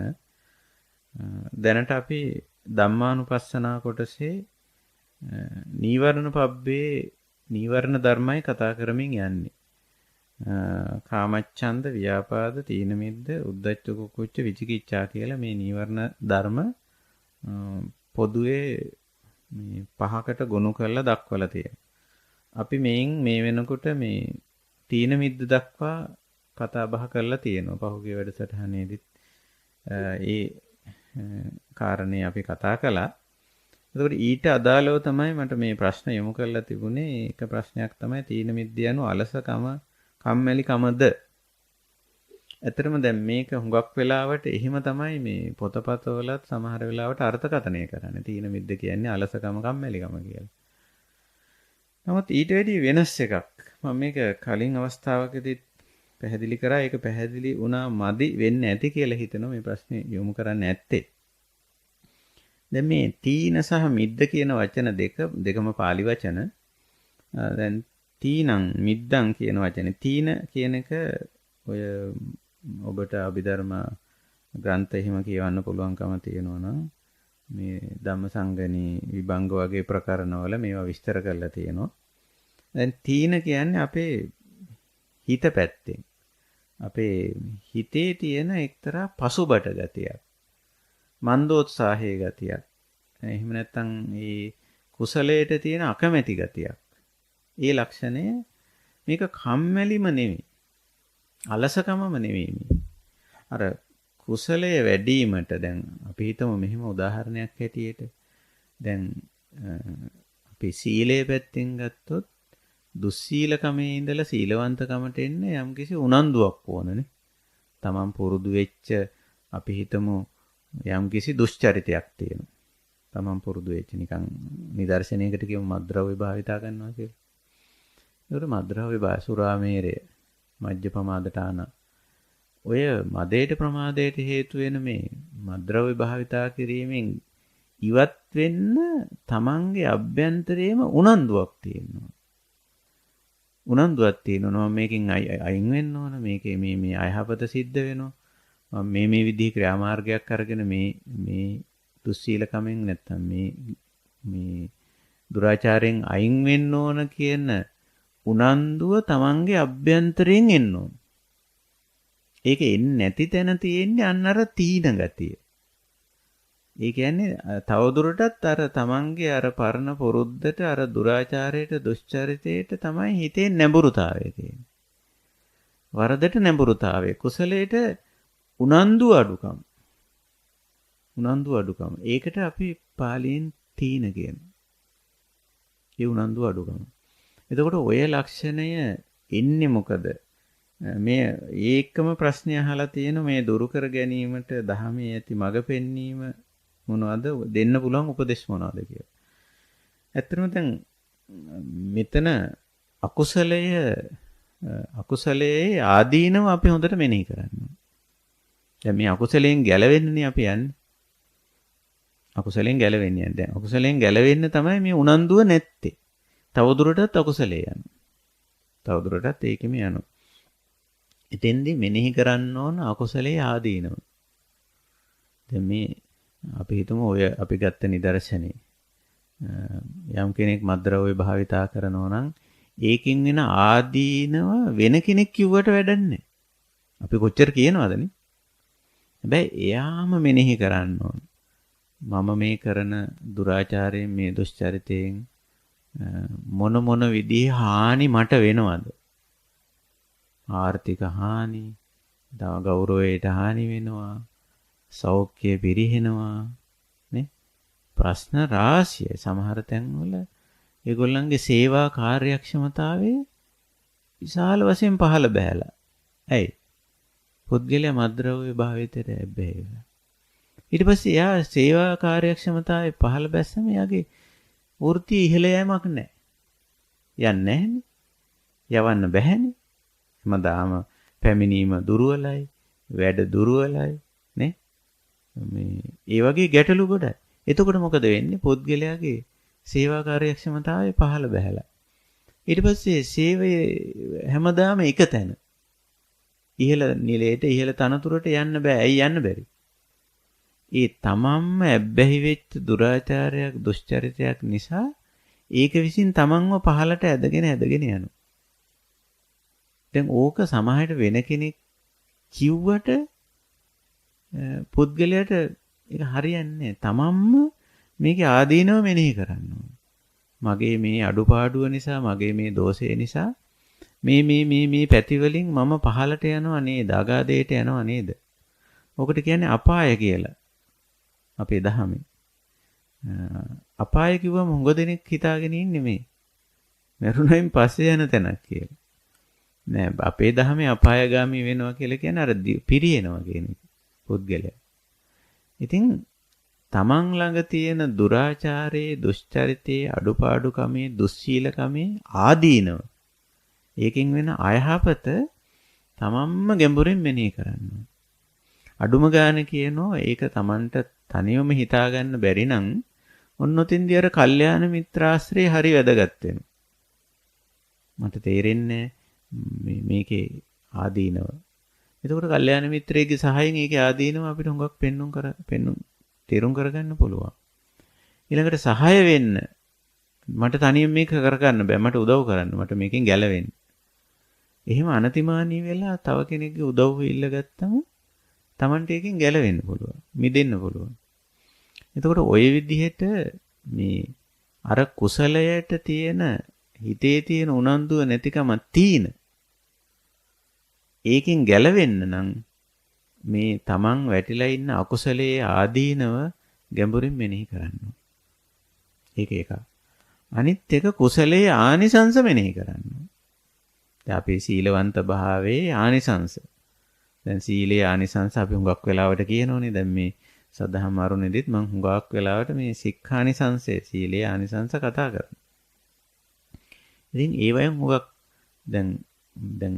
දැනට අපි ධම්මානුපස්සනා කොටසේ නීවරණ පබ්බේ නීවරණ ධර්මයි කතා කරමින් යන්නේ. කාමච්ඡන්ද, ව්‍යාපාද, තීන මිද්ද, උද්ධච්ච කුක්කුච්ච, විචිකිච්ඡා කියලා මේ නීවරණ ධර්ම පොදුවේ මේ පහකට ගොනු කරලා දක්වලා තියෙනවා. අපි මේ වෙනකොට මේ තීන මිද්ද දක්වා කතා බහ කරලා තියෙනවා. පහුගිය වැඩසටහනේදීත් ඒ කාරණේ අපි කතා කළා. එතකොට ඊට අදාළව තමයි මට මේ ප්‍රශ්න යොමු කරලා තිබුණේ. එක ප්‍රශ්නයක් තමයි තීන මිද්ද යනු අලසකම, කම්මැලිකමද? ඇත්තටම දැන් මේක හුඟක් වෙලාවට එහෙම තමයි මේ පොතපතවලත් සමහර වෙලාවට අර්ථකථනය කරන්නේ. තීන මිද්ද කියන්නේ අලසකම, කම්මැලිකම කියලා. නමුත් ඊට වැඩි වෙනස් එකක්. මම මේක කලින් අවස්ථාවකදී පැහැදිලි කරා. ඒක පැහැදිලි වුණා මදි වෙන්න ඇති කියලා හිතනවා මේ ප්‍රශ්නේ යොමු කරන්න ඇත්තේ. දැන් මේ තීන සහ මිද්ද කියන වචන දෙකම පාලි වචන. දැන් තීනං මිද්දං කියන වචනේ තීන කියන එක ඔය ඔබට අභිධර්ම ග්‍රන්ථ එහෙම කියවන්න පුළුවන්කම තියෙනවා නම් මේ ධම්මසංගණී විභංග වගේ ප්‍රකරණවල මේවා විස්තර කරලා තියෙනවා. දැන් තීන කියන්නේ අපේ හිත පැත්තෙන් අපේ හිතේ තියෙන එක්තරා පසුබට ගතියක්, මන්දෝත්සාහයේ ගතියක්. එහෙම නැත්නම් මේ කුසලයට තියෙන අකමැති ගතියක්. ඒ ලක්ෂණය මේක කම්මැලිම නෙවෙයි. අලසකමම නෙවෙයි මේ. අර කුසලයේ වැඩිවීමට දැන් අපි හිතමු මෙහෙම උදාහරණයක් හැටියට දැන් අපි සීලයේ පැත්තෙන් ගත්තොත් දුස්සීලකමේ ඉඳලා සීලවන්තකමට එන්න යම්කිසි උනන්දුවක් ඕනනේ. තමන් පුරුදු වෙච්ච අපි හිතමු යම්කිසි දුෂ්චරිතයක් තියෙනවා. තමන් පුරුදු වෙච්ච නිකන් නිදර්ශනයකට කියමු මද්ද්‍රව්‍ය භාවිතා කරනවා කියලා. ඒකට මද්ද්‍රව්‍ය සුරාමේරය, මජ්ජපමාදටාන ඔය මදේට ප්‍රමාදයට හේතු වෙන මේ මද්ද්‍රව්‍ය භාවිතා කිරීමෙන් ඉවත් වෙන්න තමන්ගේ අභ්‍යන්තරයේම උනන්දුවක් තියෙනවා. උනන්දුවක් තියෙනවා මේකෙන් අයින් වෙන්න ඕන. මේකේ මේ අයහපත සිද්ධ වෙනවා. මම මේ විදිහේ ක්‍රියාමාර්ගයක් අරගෙන මේ දුස්සීලකමෙන් නැත්තම් මේ දුරාචාරයෙන් අයින් වෙන්න ඕන කියන උනන්දුව තමන්ගේ අභ්‍යන්තරයෙන් එන්න ඕන. ඒක එන්නේ නැති තැන තියෙන්නේ අන්න අර තීන ගතිය. ඒ කියන්නේ තවදුරටත් අර තමන්ගේ අර පරණ පුරුද්දට අර දුරාචාරයට දුෂ්චරිතයට තමයි හිතේ නැඹුරුතාවය තියෙන්නේ. වරදට නැඹුරුතාවය, කුසලයට උනන්දු අඩුකම. උනන්දු අඩුකම. ඒකට අපි පාලියෙන් තීන කියනවා. ඒ උනන්දු අඩුකම. එතකොට ඔය ලක්ෂණය එන්නේ මොකද? මේ ඒකම ප්‍රශ්නය අහලා තියෙන මේ දුරු කර ගැනීමට දහමේ ඇති මඟ පෙන්වීම මොනවද? දෙන්න පුළුවන් උපදෙස් මොනවද කියලා. ඇත්තටම දැන් මෙතන අකුසලයේ ආදීනව අපි හොඳට මෙනෙහි කරන්න ඕනේ. දැන් මේ අකුසලයෙන් ගැලවෙන්නනේ අපි යන්නේ. අකුසලයෙන් ගැලවෙන්නේ නැහැ. දැන් අකුසලයෙන් ගැලවෙන්න තමයි මේ උනන්දුව නැත්තේ. තවදුරටත් අකුසලයේ යනවා. තවදුරටත් ඒකෙම යනවා. එතෙන්දී මෙනෙහි කරන්න ඕන අකුසලයේ ආදීනව. දැන් මේ අපි හිතමු ඔය අපි ගත්ත නිදර්ශනේ. යම් කෙනෙක් මද්ද්‍රව්‍ය භාවිතා කරනවා නම් ඒකින් වෙන ආදීනව වෙන කෙනෙක් කිව්වට වැඩක් නැහැ. අපි කොච්චර කියනවදනේ. හැබැයි එයාම මෙනෙහි කරන්න ඕන. මම මේ කරන දුරාචාරයෙන් මේ දුෂ්චරිතයෙන් මොන විදිහේ හානි මට වෙනවද? ආර්ථික හානි, ගෞරවයට හානි වෙනවා, සෞඛ්‍ය පිරිහෙනවා නේ? ප්‍රශ්න රාශිය. සමහර තැන්වල ඒගොල්ලන්ගේ සේවා කාර්යක්ෂමතාවය විශාල වශයෙන් පහළ බැහැලා. ඇයි? පුද්ගලයා මද්ද්‍රව්‍ය භාවිතයට ඇබ්බැහි වෙලා. ඊට පස්සේ එයා සේවා කාර්යක්ෂමතාවේ පහළ බැස්සම එයාගේ වෘත්තිය ඉහළ යෑමක් නැහැ. යන්නේ නැහැනේ. යවන්න බැහැනේ. හැමදාම පැමිණීම දුර්වලයි, වැඩ දුර්වලයි නේ? මේ ඒ වගේ ගැටලු ගොඩයි. එතකොට මොකද වෙන්නේ? පුද්ගලයාගේ සේවා කාර්යක්ෂමතාවේ පහළ බැහැලා. ඊට පස්සේ සේවයේ හැමදාම එක තැන. ඉහළ නිලයට ඉහළ තනතුරට යන්න බෑ. ඇයි යන්න බැරි? ඒ තමන්ම ඇබ්බැහි වෙච්ච දුරාචාරයක් දුෂ්චරිතයක් නිසා ඒක විසින් තමන්ව පහළට ඇදගෙන යනවා. දැන් ඕක සමාහයට වෙන කෙනෙක් කිව්වට පුද්ගලයාට ඒක හරියන්නේ නැහැ. තමන්ම මේකේ ආදීනව මෙනෙහි කරන්න ඕන. මගේ මේ අඩුපාඩුව නිසා, මගේ මේ දෝෂය නිසා මේ පැති වලින් මම පහළට යනවා නේද? අගාධයට යනවා නේද? ඔකට කියන්නේ අපාය කියලා. අපේ දහමේ. අපාය කිව්වම හුඟ දෙනෙක් හිතාගෙන ඉන්නේ මේ මරුණයින් පස්සේ යන තැනක් කියලා. නෑ, අපේ දහමේ අපායගාමී වෙනවා කියලා කියන්නේ අර පිරියනවා කියන එක. පුද්ගලයා. ඉතින් තමන් ළඟ තියෙන දුරාචාරයේ, දුෂ්චරිතයේ, අඩුපාඩුකමේ, දුස්සීලකමේ ආදීනව. ඒකෙන් වෙන අයහපත තමන්ම ගැඹුරින් මෙනෙහි කරනවා. අඩුම ගානේ කියනවා ඒක තමන්ට තනියම හිතාගන්න බැරි නම් ඔන්නොතින්දී අර කල්යාණ මිත්‍රාශ්‍රය හරි වැදගත් වෙනවා. මට තේරෙන්නේ මේකේ ආදීනව. එතකොට කල්යාණ මිත්‍රයෙක්ගේ සහායෙන් ඒකේ ආදීනව අපිට හුඟක් තේරුම් කරගන්න පුළුවන්. ඊළඟට සහාය වෙන්න මට තනියම මේක කරගන්න බෑ. මට උදව් කරන්න. මට මේකෙන් ගැලවෙන්න. එහෙම අනතිමානී වෙලා තව කෙනෙක්ගේ උදව්ව ඉල්ලගත්තම Tamante එකෙන් ගැලවෙන්න පුළුවන්. මිදෙන්න පුළුවන්. එතකොට ওই විදිහට මේ අර කුසලයට තියෙන හිතේ තියෙන උනන්දුව නැතිකම තීන. ඒකෙන් ගැලවෙන්න නම් මේ තමන් වැටිලා ඉන්න අකුසලයේ ආදීනව ගැඹුරින් මෙනෙහි කරන්න. ඒක එකක්. අනිත් එක කුසලයේ ආනිසංස මෙනෙහි කරන්න. දැන් අපේ සීලවන්ත භාවයේ ආනිසංස. දැන් සීලේ ආනිසංස අපි හුඟක් වෙලාවට කියනෝනේ. දැන් මේ සද්ධාම් අරුණෙදිත් මම හුඟක් වෙලාවට මේ සික්ඛානිසංසය සීලේ ආනිසංස කතා කරනවා. ඉතින් ඒ වයින් හුඟක් දැන්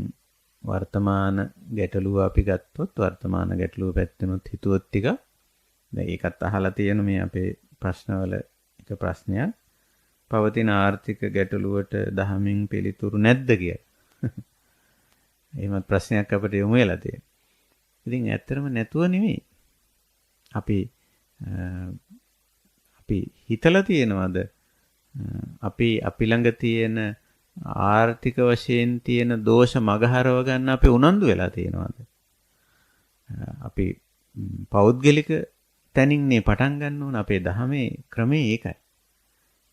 වර්තමාන ගැටලුව අපි ගත්තොත් වර්තමාන ගැටලුව පැත්තෙනුත් හිතුවොත් ටික දැන් ඒකත් අහලා තියෙන මේ අපේ ප්‍රශ්නවල එක ප්‍රශ්නයක් පවතින ආර්ථික ගැටලුවට දහමින් පිළිතුරු නැද්ද කියලා. එහෙමත් ප්‍රශ්නයක් අපිට යොමු වෙලා තියෙනවා. ඉතින් ඇත්තටම නැතුව නෙමෙයි. අපි හිතලා තියෙනවද අපි ළඟ තියෙන ආර්ථික වශයෙන් තියෙන දෝෂ මගහරව ගන්න අපි උනන්දු වෙලා තියෙනවද? අපි පෞද්ගලික තැනින්නේ පටන් ගන්න ඕන. අපේ දහමේ ක්‍රමේ ඒකයි.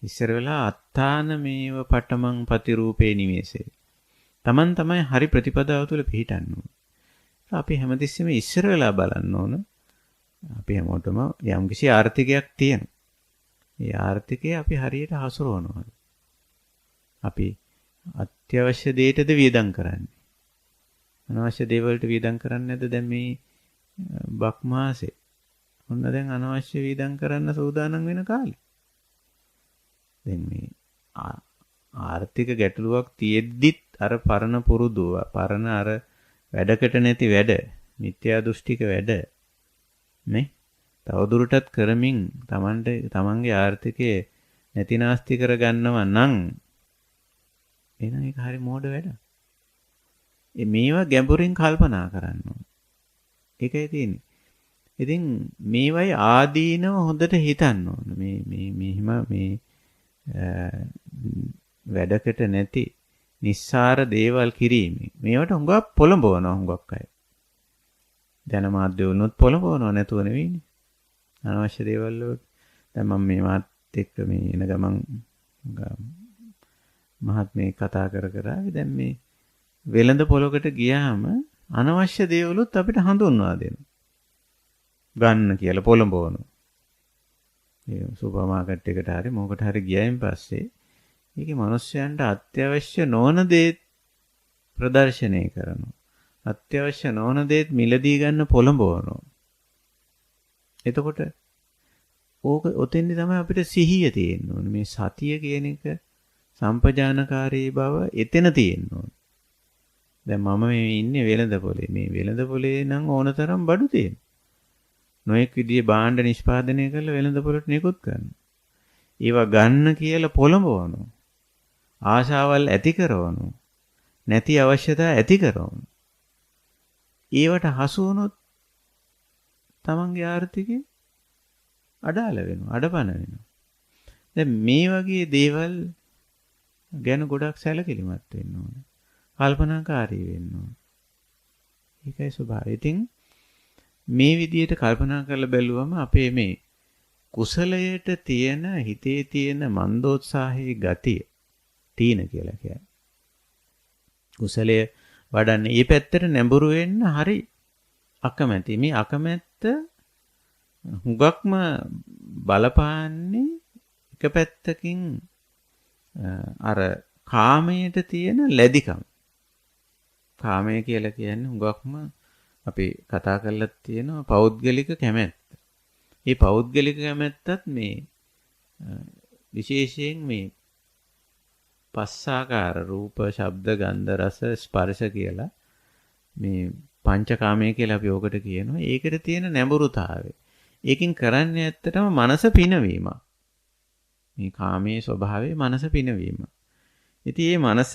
ඉස්සර වෙලා අත්තාන මේව පටමං ප්‍රතිරූපේ නිමේසේ. Taman තමයි හරි ප්‍රතිපදාව තුළ පිහිටන්න ඕන. අපි හැමතිස්සෙම ඉස්සර වෙලා බලන්න ඕන. අපි හැමෝටම යම්කිසි ආර්ථිකයක් තියෙනවා. ඒ ආර්ථිකය අපි හරියට හසුරවනවා. අපි අත්‍යවශ්‍ය දෙයටද වියදම් කරන්නේ. අනවශ්‍ය දේවල්ට වියදම් කරන්නේ නැද්ද දැන් මේ බක් මාසේ? ඔන්න දැන් අනවශ්‍ය වියදම් කරන්න සූදානම් වෙන කාලේ. දැන් මේ ආර්ථික ගැටලුවක් තියෙද්දිත් අර පරණ පුරුදුව, පරණ අර වැඩකට නැති වැඩ, මිත්‍යා දෘෂ්ටික වැඩ නේ තවදුරටත් කරමින් තමන්ගේ ආර්ථිකය නැතිනාස්ති කරගන්නවා නම් එහෙනම් ඒක හරි මෝඩ වැඩක්. මේවා ගැඹුරින් කල්පනා කරන්න ඕන. ඒකයි තියෙන්නේ. ඉතින් මේවයි ආදීනව හොඳට හිතන්න ඕන. මේ වැඩකට නැති නිස්සාර දේවල් කිරීමේ මේවට හුඟක් පොළඹවනවා හුඟක් අය. ජනමාධ්‍ය වලුත් පොළඹවනවා නැතුව නෙවෙයිනේ. අනවශ්‍ය දේවල් වලට. දැන් මම මේ මාත් එක්ක මේ එන ගමන් මහත්මේ කතා කර දැන් මේ වෙළඳ පොලකට ගියාම අනවශ්‍ය දේවලුත් අපිට හඳුන්වා දෙනවා. ගන්න කියලා පොළඹවනවා. ඒ සුපර් මාකට් එකට හරි මොකට හරි ගියයින් පස්සේ ඒකේ මිනිස්යන්ට අත්‍යවශ්‍ය නොවන දේ ප්‍රදර්ශනය කරනවා. අත්‍යවශ්‍ය නොවන දේත් මිලදී ගන්න පොළඹවනවා. එතකොට ඕක ඔතෙන්දි තමයි අපිට සිහිය තියෙන්න ඕනේ. මේ සතිය කියන එක සම්පජානකාරී බව එතන තියෙන්න ඕනේ. දැන් මම මේ ඉන්නේ වෙළඳපොලේ. මේ වෙළඳපොලේ නම් ඕනතරම් බඩු තියෙනවා. නොඑක් විදිහේ භාණ්ඩ නිෂ්පාදනය කරලා වෙළඳපොලට නිකුත් කරනවා. ඒවා ගන්න කියලා පොළඹවනවා. ආශාවල් ඇති කරනවා. නැති අවශ්‍යතා ඇති කරනවා. ඒවට හසු වුණොත් තමන්ගේ ආර්ථිකය අඩාල වෙනවා, අඩපණ වෙනවා. දැන් මේ වගේ දේවල් ගැන ගොඩක් සැලකිලිමත් වෙන්න ඕනේ. කල්පනාකාරී වෙන්න ඕනේ. ඒකයි ස්වභාවය. ඉතින් මේ විදිහට කල්පනා කරලා බැලුවම අපේ මේ කුසලයට තියෙන හිතේ තියෙන මන්දෝත්සාහී ගතිය තීන කියලා කියන්නේ. කුසලයේ වඩන්න මේ පැත්තට නැඹුරු වෙන්න හරි අකමැති. මේ අකමැත්ත හුඟක්ම බලපාන්නේ එක පැත්තකින් අර කාමයට තියෙන ලැබිකම. කාමය කියලා කියන්නේ හුඟක්ම අපි කතා කරලා තියෙනවා පෞද්ගලික කැමැත්ත. මේ පෞද්ගලික කැමැත්තත් මේ විශේෂයෙන් මේ පස්සාකාර රූප, ශබ්ද, ගන්ධ, රස, ස්පර්ශ කියලා මේ පංචකාමය කියලා අපි ඕකට කියනවා. ඒකට තියෙන නැඹුරුතාවය. ඒකෙන් කරන්නේ ඇත්තටම මනස පිනවීම. මේ කාමයේ ස්වභාවය මනස පිනවීම. ඉතින් මේ මනස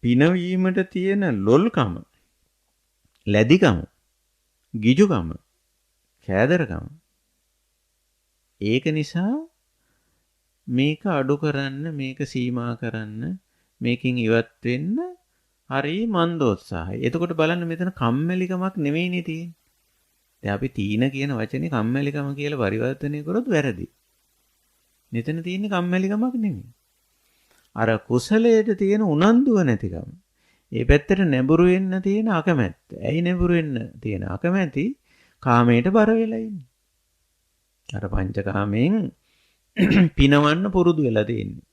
පිනවීමට තියෙන ලොල්කම, ලැබිකම, ගිජුකම, කෑදරකම. ඒක නිසා මේක අඩු කරන්න, මේක සීමා කරන්න, මේකෙන් ඉවත් වෙන්න හරි මන්දෝත්සාහය. එතකොට බලන්න මෙතන කම්මැලිකමක් නෙවෙයිනේ තියෙන්නේ. දැන් අපි තීන කියන වචනේ කම්මැලිකම කියලා පරිවර්තනය කරොත් වැරදි. මෙතන තියෙන්නේ කම්මැලිකමක් නෙමෙයි. අර කුසලයට තියෙන උනන්දුව නැතිකම. ඒ පැත්තට නැඹුරු වෙන්න තියෙන අකමැත්ත. ඇයි නැඹුරු වෙන්න තියෙන අකමැති? කාමයට බර වෙලා ඉන්නේ. අර පංචකාමයෙන් පිනවන්න පුරුදු වෙලා තියෙන්නේ.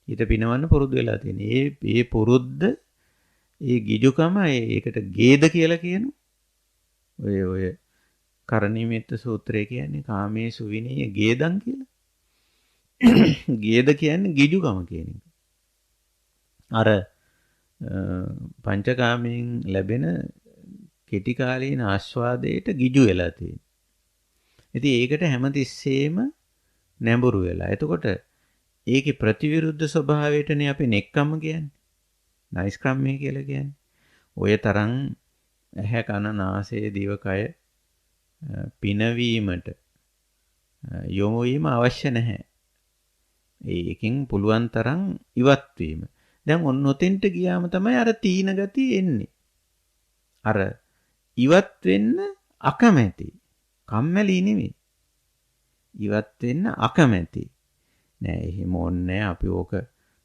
ඊට පිනවන්න පුරුදු වෙලා තියෙන්නේ. ඒ පුරුද්ද, ඒ ගිජුකම, ඒකට ගේද කියලා කියනවා. ඔය කරණීයමෙත්ත සූත්‍රය කියන්නේ කාමේසු විනීය ගේදම් කියලා. ගේද කියන්නේ ගිජුකම කියන එක. අර පංචකාමයෙන් ලැබෙන කෙටි කාලීන ආස්වාදයට ගිජු වෙලා තියෙනවා. ඉතින් ඒකට හැමතිස්සෙම නැඹුරු වෙලා. එතකොට ඒකේ ප්‍රතිවිරුද්ධ ස්වභාවයටනේ අපි නෙක්කම කියන්නේ. නයිස්ක්‍රම්‍ය කියලා කියන්නේ. ඔය තරම් ඇහැ කන නාසය දිවකය පිනවීමට යොමු වීම අවශ්‍ය නැහැ. ඒකෙන් පුළුවන් තරම් ඉවත් වීම. දැන් ඔන්න ඔතෙන්ට ගියාම තමයි අර තීන ගතිය එන්නේ. අර ඉවත් වෙන්න අකමැති. කම්මැලි නෙවෙයි. ඉවත් වෙන්න අකමැති. නෑ එහෙම ඕනේ අපි ඕක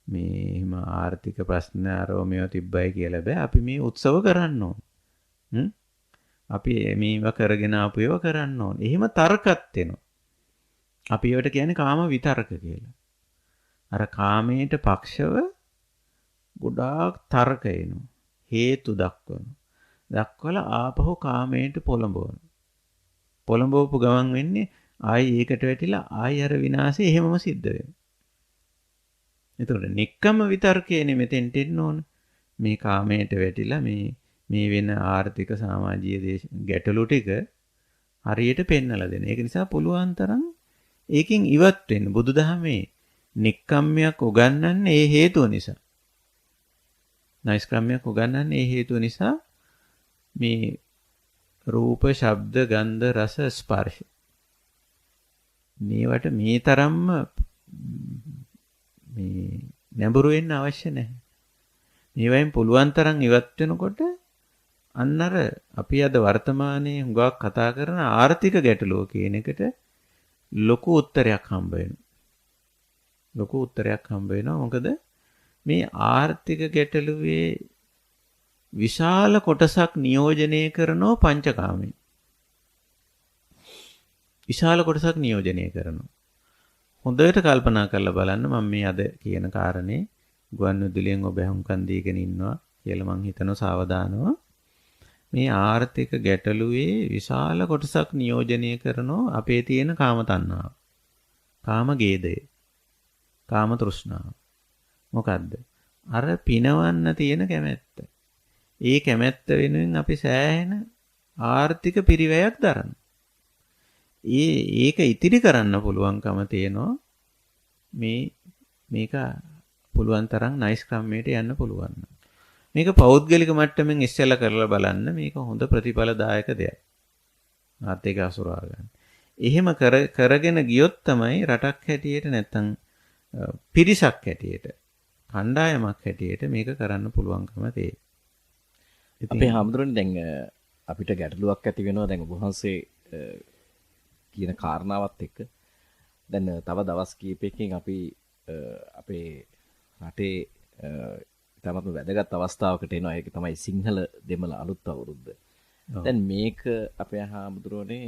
මේ එහෙම ආර්ථික ප්‍රශ්න ආරෝමේව තිබ්බයි කියලා බෑ. අපි මේ උත්සව කරන්න ඕන. අපි මේව කරගෙන ආපු ඒවා කරන්න ඕන. එහෙම තර්කත් වෙනවා. අපි ඒවට කියන්නේ කාම විතර්ක කියලා. අර කාමයට පක්ෂව ගොඩාක් තර්ක එනවා. හේතු දක්වනවා. දක්වලා ආපහු කාමයට පොළඹවනවා. පොළඹවපු ගමන් වෙන්නේ ආයි ඒකට වැටිලා ආයි අර විනාශය එහෙමම සිද්ධ වෙනවා. එතකොට නික්කම විතර්කයනේ මෙතෙන්ට එන්න ඕන. මේ කාමයට වැටිලා මේ වෙන ආර්ථික සමාජීය ගැටලු ටික හරියට පෙන්නලා දෙන. ඒක නිසා පුළුවන් තරම් ඒකෙන් ඉවත් වෙන්න. බුදුදහමේ නික්කම්මයක් උගන්වන්නේ ඒ හේතුව නිසා. නෛෂ්ක්‍රම්‍යයක් උගන්වන්නේ ඒ හේතුව නිසා. මේ රූප, ශබ්ද, ගන්ධ, රස, ස්පර්ශ මේවට මේ තරම්ම මේ නැඹුරු වෙන්න අවශ්‍ය නැහැ. මේවයින් පුළුවන් තරම් ඉවත් වෙනකොට අන්න අර අපි අද වර්තමානයේ හුඟක් කතා කරන ආර්ථික ගැටලුව කියන එකට ලොකු උත්තරයක් හම්බ වෙනවා. ලොකු උත්තරයක් හම්බ වෙනවා. මොකද මේ ආර්ථික ගැටලුවේ විශාල කොටසක් නියෝජනය කරනෝ පංචකාමයෙන්. විශාල කොටසක් නියෝජනය කරනවා. හොඳට කල්පනා කරලා බලන්න මම මේ අද කියන කාරණේ ගුවන්විදුලියෙන් ඔබ හුම්කන් දීගෙන ඉන්නවා කියලා මං හිතනවා සාවධානව. මේ ආර්ථික ගැටලුවේ විශාල කොටසක් නියෝජනය කරනෝ අපේ තියෙන කාම තණ්හාව. කාම ගේදය. කාම තෘෂ්ණාව. මොකද්ද? අර පිනවන්න තියෙන කැමැත්ත. ඒ කැමැත්ත වෙනුවෙන් අපි සෑහෙන ආර්ථික පිරිවැයක් දරනවා. ඒක ඉතිරි කරන්න පුළුවන්කම තියෙනවා. මේක පුළුවන් තරම් නයිස් ක්‍රමයට යන්න පුළුවන්. මේක පෞද්ගලික මට්ටමින් ඉස්සෙල්ලා කරලා බලන්න මේක හොඳ ප්‍රතිඵලදායක දෙයක්. ආර්ථික අසුරා ගන්න. එහෙම කරගෙන ගියොත් තමයි රටක් හැටියට නැත්තම් පිරිසක් හැටියට කණ්ඩායමක් හැටියට මේක කරන්න පුළුවන්කම තියෙන්නේ. අපේ හාමුදුරනේ දැන් අපිට ගැටලුවක් ඇති වෙනවා දැන් ඔබ වහන්සේ කියන කාරණාවත් එක්ක. දැන් තව දවස් කීපයකින් අපි අපේ රටේ තමත් වැදගත් අවස්ථාවකට එනවා. ඒක තමයි සිංහල දෙමළ අලුත් අවුරුද්ද. දැන් මේක අපේ හාමුදුරනේ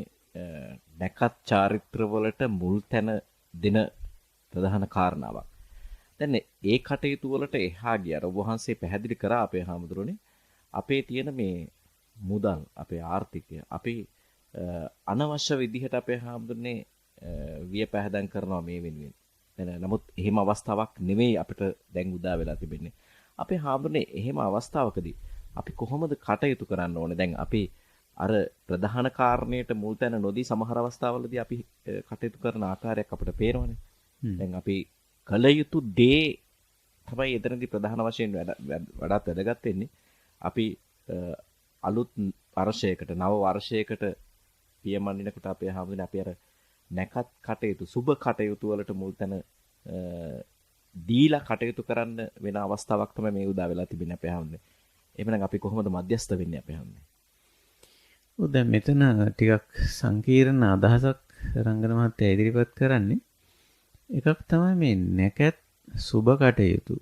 නැකත් චාරිත්‍රවලට මුල් තැන දෙන ප්‍රධාන කාරණාවක්. දැන් ඒ කටයුතු වලට එහා ගියා. ඔබ වහන්සේ පැහැදිලි කරා අපේ හාමුදුරනේ අපේ තියෙන මේ මුදල් අපේ ආර්ථිකය අපි අනවශ්‍ය විදිහට අපේ හාමුදුරනේ වියපැහැදම් කරනවා මේ වෙනුවෙන්. දැන් නමුත් එහෙම අවස්ථාවක් නෙමෙයි අපිට දැන් උදා වෙලා තිබෙන්නේ. අපේ හාමුදුරනේ එහෙම අවස්ථාවකදී අපි කොහොමද කටයුතු කරන්න ඕනේ? දැන් අපි අර ප්‍රධාන කාරණයට මුල් තැන නොදී සමහර අවස්ථාවලදී අපි කටයුතු කරන ආකාරයක් අපිට පේනවනේ. දැන් අපි කල යුතු දේ තමයි එතනදී ප්‍රධාන වශයෙන් වඩාත් වැදගත් වෙන්නේ. අපි අලුත් වර්ෂයකට නව වර්ෂයකට පියමන්නිනකොට අපේ හැමෝටම අපි අර නැකත් කටයුතු සුබ කටයුතු වලට මුල් තැන දීලා කටයුතු කරන්න වෙන අවස්ථාවක් තමයි මේ උදා වෙලා තිබෙන්නේ අපේ හැමෝටම. එහෙනම් අපි කොහොමද මධ්‍යස්ථ වෙන්නේ අපේ හැමෝටම? ඔව් දැන් මෙතන ටිකක් සංකීර්ණ අදහසක් රංගන මහත්තයා ඉදිරිපත් කරන්නේ. එකක් තමයි මේ නැකත් සුබ කටයුතු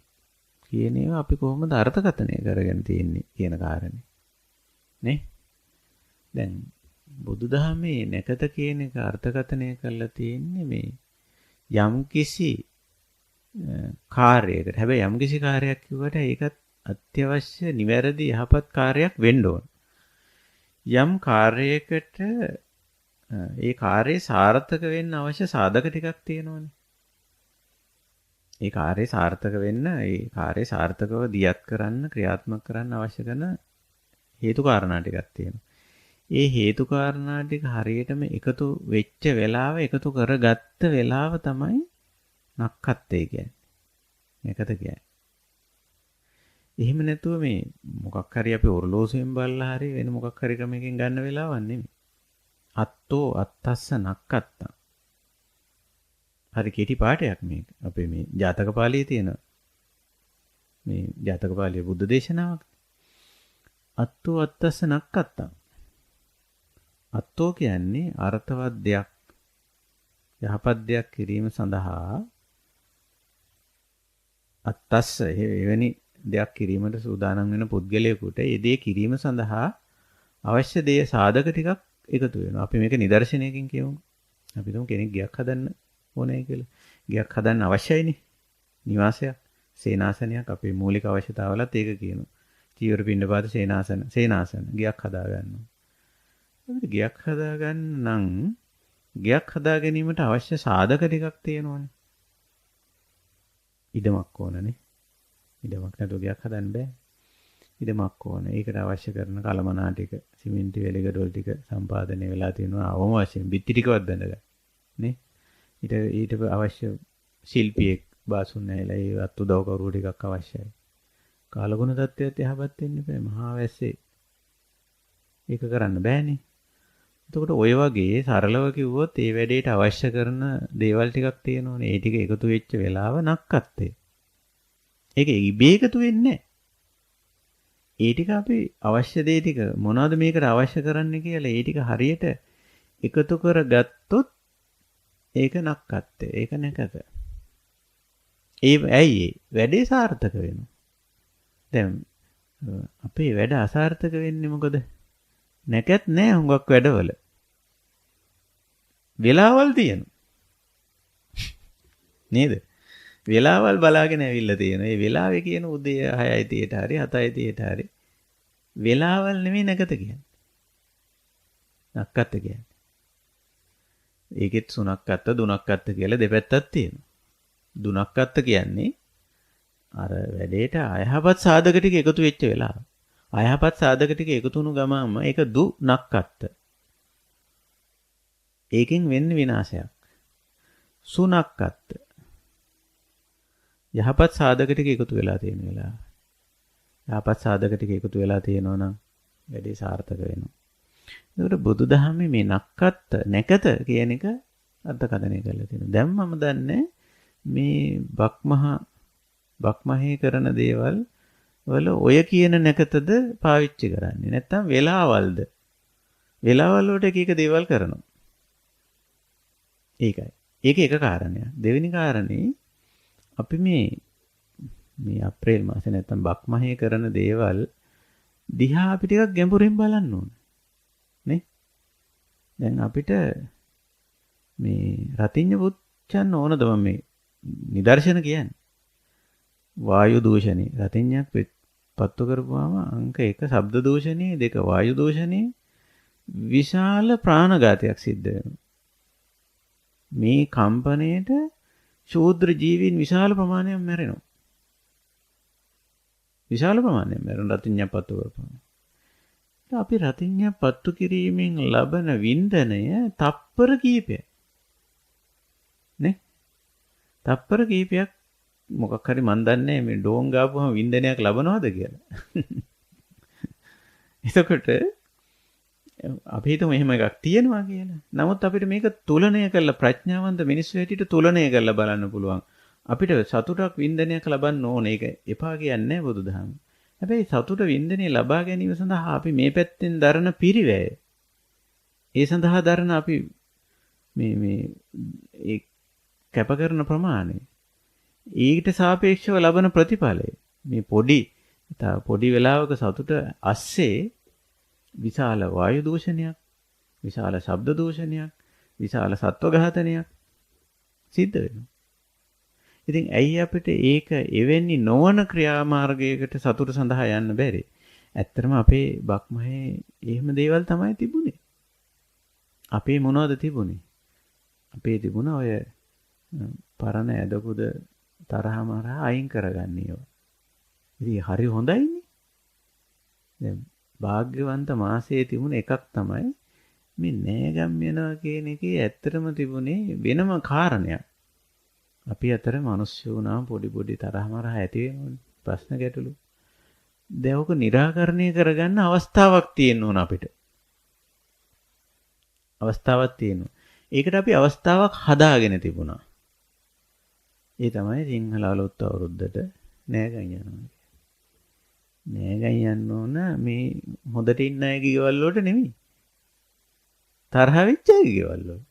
කියන ඒවා අපි කොහොමද අර්ථකථනය කරගෙන තියෙන්නේ කියන කාරණේ. නේ? දැන් බුදුදහමේ නැකත කියන එක අර්ථකථනය කරලා තියෙන්නේ මේ යම්කිසි කාර්යයකට. හැබැයි යම්කිසි කාර්යයක් කිව්වට ඒකත් අත්‍යවශ්‍ය නිවැරදි යහපත් කාර්යයක් වෙන්න ඕන. යම් කාර්යයකට ඒ කාර්යය සාර්ථක වෙන්න අවශ්‍ය සාධක ටිකක් තියෙනවනේ. ඒ කාර්යය සාර්ථක වෙන්න ඒ කාර්යය සාර්ථකව දියත් කරන්න ක්‍රියාත්මක කරන්න අවශ්‍ය කරන හේතු කාරණා ටිකක් තියෙනවා. ඒ හේතු කාරණා ටික හරියටම එකතු වෙච්ච වෙලාව එකතු කරගත්ත වෙලාව තමයි නක්කත්තේ කියන්නේ. මේකද කියන්නේ. එහෙම නැතුව මේ මොකක් හරි අපි ඔරලෝසුවෙන් බලලා හරි වෙන මොකක් හරි ක්‍රමයකින් ගන්න වෙලාවක් නෙමෙයි. අත්තෝ අත්තස්ස නක්කත්තා. හරි කෙටි පාඩයක් මේක. අපේ මේ ජාතක පාළියේ තියෙන මේ ජාතක පාළියේ බුද්ධ දේශනාවක්. අත්තෝ අත්තස්ස නක්කත්තා. අත්තෝ කියන්නේ අර්ථවත් දෙයක් යහපත් දෙයක් කිරීම සඳහා අත්තස්ස එවැනි දෙයක් කිරීමට සූදානම් වෙන පුද්ගලයෙකුට ඒ දේ කිරීම සඳහා අවශ්‍ය දේ සාධක ටිකක් එකතු වෙනවා. අපි මේක නිදර්ශනයකින් කියමු. අපි තුමු කෙනෙක් ගයක් හදන්න ඕනේ කියලා. ගයක් හදන්න අවශ්‍යයිනේ. නිවාසයක්, සේනාසනයක් අපේ මූලික අවශ්‍යතාවලත් ඒක කියනවා. චීවර පිණ්ඩපාත සේනාසන ගයක් හදා ගන්නවා. අපිට ගයක් හදා ගන්න නම් ගයක් හදා ගැනීමට අවශ්‍ය සාධක ටිකක් තියෙනවනේ. ඉඩමක් ඕනනේ. ඉඩමක් නැතුව ගයක් හදන්න බෑ. ඉඩමක් ඕන. ඒකට අවශ්‍ය කරන කලමනා ටික, සිමෙන්ති වැලිගඩොල් ටික සම්පාදනය වෙලා තියෙනවා. අවම වශයෙන් බිත්ති ටිකවත් බඳගන්න. නේ? ඊට අවශ්‍ය ශිල්පියෙක් බාසුන් නැහැලා ඒ අත් උදව් කරුවෝ ටිකක් අවශ්‍යයි. කාලගුණ තත්ත්වයට යහපත් වෙන්න බෑ. මහා වැස්සේ ඒක කරන්න බෑනේ. එතකොට ඔය වගේ සරලව කිව්වොත් ඒ වැඩේට අවශ්‍ය කරන දේවල් ටිකක් තියෙනවනේ. ඒ ටික එකතු වෙච්ච වෙලාව නක්කත්තේ. ඒක ඉබේ එකතු වෙන්නේ නැහැ. ඒ ටික අපි අවශ්‍ය දේ ටික මොනවද මේකට අවශ්‍ය කරන්නේ කියලා ඒ ටික හරියට එකතු කරගත්තොත් ඒක නක්කත්තේ. ඒක නැකත. ඇයි වැඩේ සාර්ථක වෙනවා. දැන් අපේ වැඩ අසාර්ථක වෙන්නේ මොකද? නැකත් නෑ හුඟක් වැඩවල. වෙලාවල් තියෙනවා. නේද? වෙලාවල් බලාගෙන ඇවිල්ලා තියෙනවා. ඒ වෙලාවේ කියන උදේ 6:30ට හරි 7:30ට හරි වෙලාවල් නෙමෙයි නැකත කියන්නේ. නක්කත් කියන්නේ. ඒකෙත් සුණක්කත්ත දුණක්කත්ත කියලා දෙපැත්තක් තියෙනවා. දුණක්කත්ත කියන්නේ අර වැඩේට අයහපත් සාධක ටික එකතු වෙච්ච වෙලාව. අයහපත් සාධක ටික එකතු වුණු ගමන්ම ඒක දුණක්කත්ත. ඒකෙන් වෙන්නේ විනාශයක්. සුණක්කත්ත. යහපත් සාධක ටික එකතු වෙලා තියෙන වෙලාව. යහපත් සාධක ටික එකතු වෙලා තියෙනවා නම් වැඩේ සාර්ථක වෙනවා. ඒකට බුදුදහමේ මේ නක්කත්ත නැකත කියන එක අර්ථකථනය කරලා තියෙනවා. දැන් මම දන්නේ මේ බක්මහේ කරන දේවල් වල ඔය කියන නැකතද පාවිච්චි කරන්නේ. නැත්තම් වෙලාවල්ද? වෙලාවල් වලට එක එක දේවල් කරනවා. ඒකයි. ඒක එක කාරණයක්. දෙවෙනි කාරණේ අපි මේ අප්‍රේල් මාසේ නැත්තම් බක්මහේ කරන දේවල් දිහා අපි ටිකක් ගැඹුරින් බලන්න ඕන. නේ? දැන් අපිට මේ රතිඤ්ඤ පුච්චන්න ඕනද මේ නිදර්ශන කියන්නේ? වායු දූෂණේ රතිඤ්ඤයක් පත්තු කරපුවාම අංක 1 ශබ්ද දූෂණේ 2 වායු දූෂණේ විශාල ප්‍රාණඝාතයක් සිද්ධ වෙනවා. මේ කම්පණයට ශූද්‍ර ජීවීන් විශාල ප්‍රමාණයක් මැරෙනවා. විශාල ප්‍රමාණයක් මැරෙන රතිඤ්ඤයක් පත්තු කරපුවාම. අපි රතිඤ්ඤයක් පත්තු කිරීමෙන් ලබන වින්දනය තප්පර කීපයක්. නේ? තප්පර කීපයක් මොකක් හරි මන් දන්නේ මේ ඩෝන් ගාපුවම වින්දනයක් ලබනවද කියලා. එතකොට අපි හිතමු එහෙම එකක් තියෙනවා කියලා. නමුත් අපිට මේක තුලණය කරලා ප්‍රඥාවන්ත මිනිස්සු හැටියට තුලණය කරලා බලන්න පුළුවන්. අපිට සතුටක් වින්දනයක් ලබන්න ඕන. ඒක එපා කියන්නේ නැහැ බුදුදහම. හැබැයි සතුට වින්දනය ලබා ගැනීම සඳහා අපි මේ පැත්තෙන් දරන පිරිවැය. ඒ සඳහා දරන අපි මේ ඒ කැප කරන ප්‍රමාණය ඊට සාපේක්ෂව ලබන ප්‍රතිඵලය මේ පොඩි වෙලාවක සතුට අස්සේ විශාල වායු දූෂණයක්, විශාල ශබ්ද දූෂණයක්, විශාල සත්ව ඝාතනයක් සිද්ධ වෙනවා. ඉතින් ඇයි අපිට ඒක එවැනි නොවන ක්‍රියාමාර්ගයකට සතුට සඳහා යන්න බැරි? ඇත්තටම අපේ බක්මහේ එහෙම දේවල් තමයි තිබුණේ. අපේ මොනවද තිබුණේ? අපේ තිබුණ ඔය පරණ ඇදකුද තරහමරහ අයින් කරගන්න ඒවා. ඉතින් හරි හොඳයිනේ. දැන් භාග්‍යවන්ත මාසයේ තිබුණ එකක් තමයි මේ නෑගම් යනවා කියන එකේ ඇත්තටම තිබුණේ වෙනම කාරණයක්. අපි අතර මිනිස්සු වුණාම පොඩි තරහමරහ ඇති වෙනවනේ. ප්‍රශ්න ගැටලු. දැන් ඔක निराකරණය කරගන්න අවස්ථාවක් තියෙන්න ඕන අපිට. අවස්ථාවක් තියෙනවා. ඒකට අපි අවස්ථාවක් හදාගෙන තිබුණා. ඒ තමයි සිංහල අලුත් අවුරුද්දට නෑගම් යනවා. නෑගම් යන්න ඕන මේ හොඳට ඉන්න අයගේ ගෙවල් වලට නෙමෙයි. තරහ වෙච්ච අයගේ ගෙවල් වලට.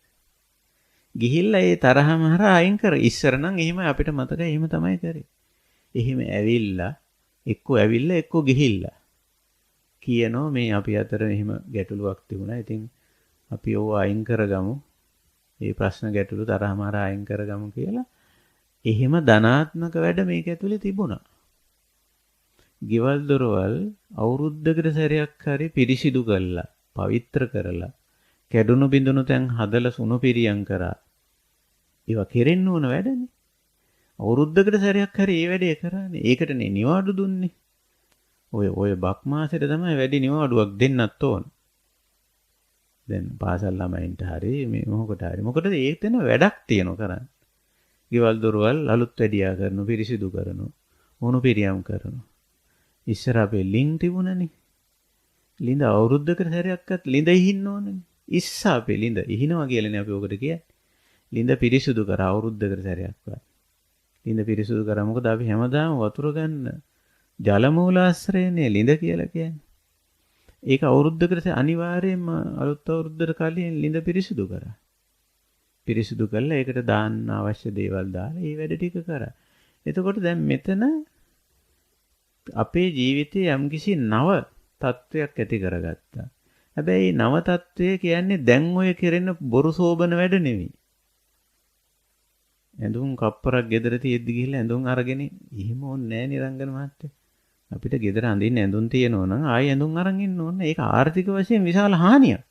ගිහිල්ලා ඒ තරහම හරහා අයින් කර ඉස්සර නම් එහෙම අපිට මතකයි එහෙම තමයි කරේ. එහෙම ඇවිල්ලා එක්ක ගිහිල්ලා කියනවා මේ අපි අතර එහෙම ගැටලුවක් තිබුණා. ඉතින් අපි ඕව අයින් කරගමු. මේ ප්‍රශ්න ගැටලු තරහමාර අයින් කරගමු කියලා. එහෙම ධනාත්මක වැඩ මේක ඇතුලේ තිබුණා. ගෙවල් දොරවල් අවුරුද්දකට සැරයක් හරි පිරිසිදු කරලා, පවිත්‍ර කරලා, කැඩුණු බිඳුණු තැන් හදලා සුණු පිරියම් කරා. ඒවා කෙරෙන්න ඕන වැඩනේ. අවුරුද්දකට සැරයක් හරි මේ වැඩේ කරානේ. ඒකටනේ නිවාඩු දුන්නේ. ඔය බක් මාසෙට තමයි වැඩි නිවාඩුවක් දෙන්නත් ඕන. දැන් පාසල් ළමයින්ට හරි මේ මොකකට හරි. මොකටද ඒකෙන් වැඩක් තියෙනවා කරන්න. ගෙවල් දොරවල් අලුත් වැඩියා කරනවා, පිරිසිදු කරනවා, මොණු පිරියම් කරනවා. ඉස්සර අපේ ලින් තිබුණනේ. ලිඳ අවුරුද්දකට සැරයක්වත් ලිඳ ඉහින්න ඕනනේ. ඉස්ස අපේ ලිඳ ඉහිනවා කියලානේ අපි ඔකට කියන්නේ. ලිඳ පිරිසිදු කර අවුරුද්දකට සැරයක්වත්. ලිඳ පිරිසිදු කරා මොකද අපි හැමදාම වතුර ගන්න ජල මූලාශ්‍රයනේ ලිඳ කියලා කියන්නේ. ඒක අවුරුද්දකට අනිවාර්යයෙන්ම අලුත් අවුරුද්දට කලින් ලිඳ පිරිසිදු කරා. පිරිසිදු කළා ඒකට දාන්න අවශ්‍ය දේවල් දාලා මේ වැඩ ටික කරා. එතකොට දැන් මෙතන අපේ ජීවිතයේ යම්කිසි නව තත්වයක් ඇති කරගත්තා. හැබැයි නව තත්වය කියන්නේ දැන් ඔය කෙරෙන බොරු සෝබන වැඩ නෙවෙයි. ඇඳුම් කප්පරක් ගෙදර තියෙද්දි ගිහිල්ලා ඇඳුම් අරගෙන එහෙම ඕනේ නෑ නිරංගන මහත්තයා. අපිට ගෙදර අඳින්න ඇඳුම් තියෙනවා නම් ආයෙ ඇඳුම් අරන් ඉන්න ඕනේ. ඒක ආර්ථික වශයෙන් විශාල හානියක්.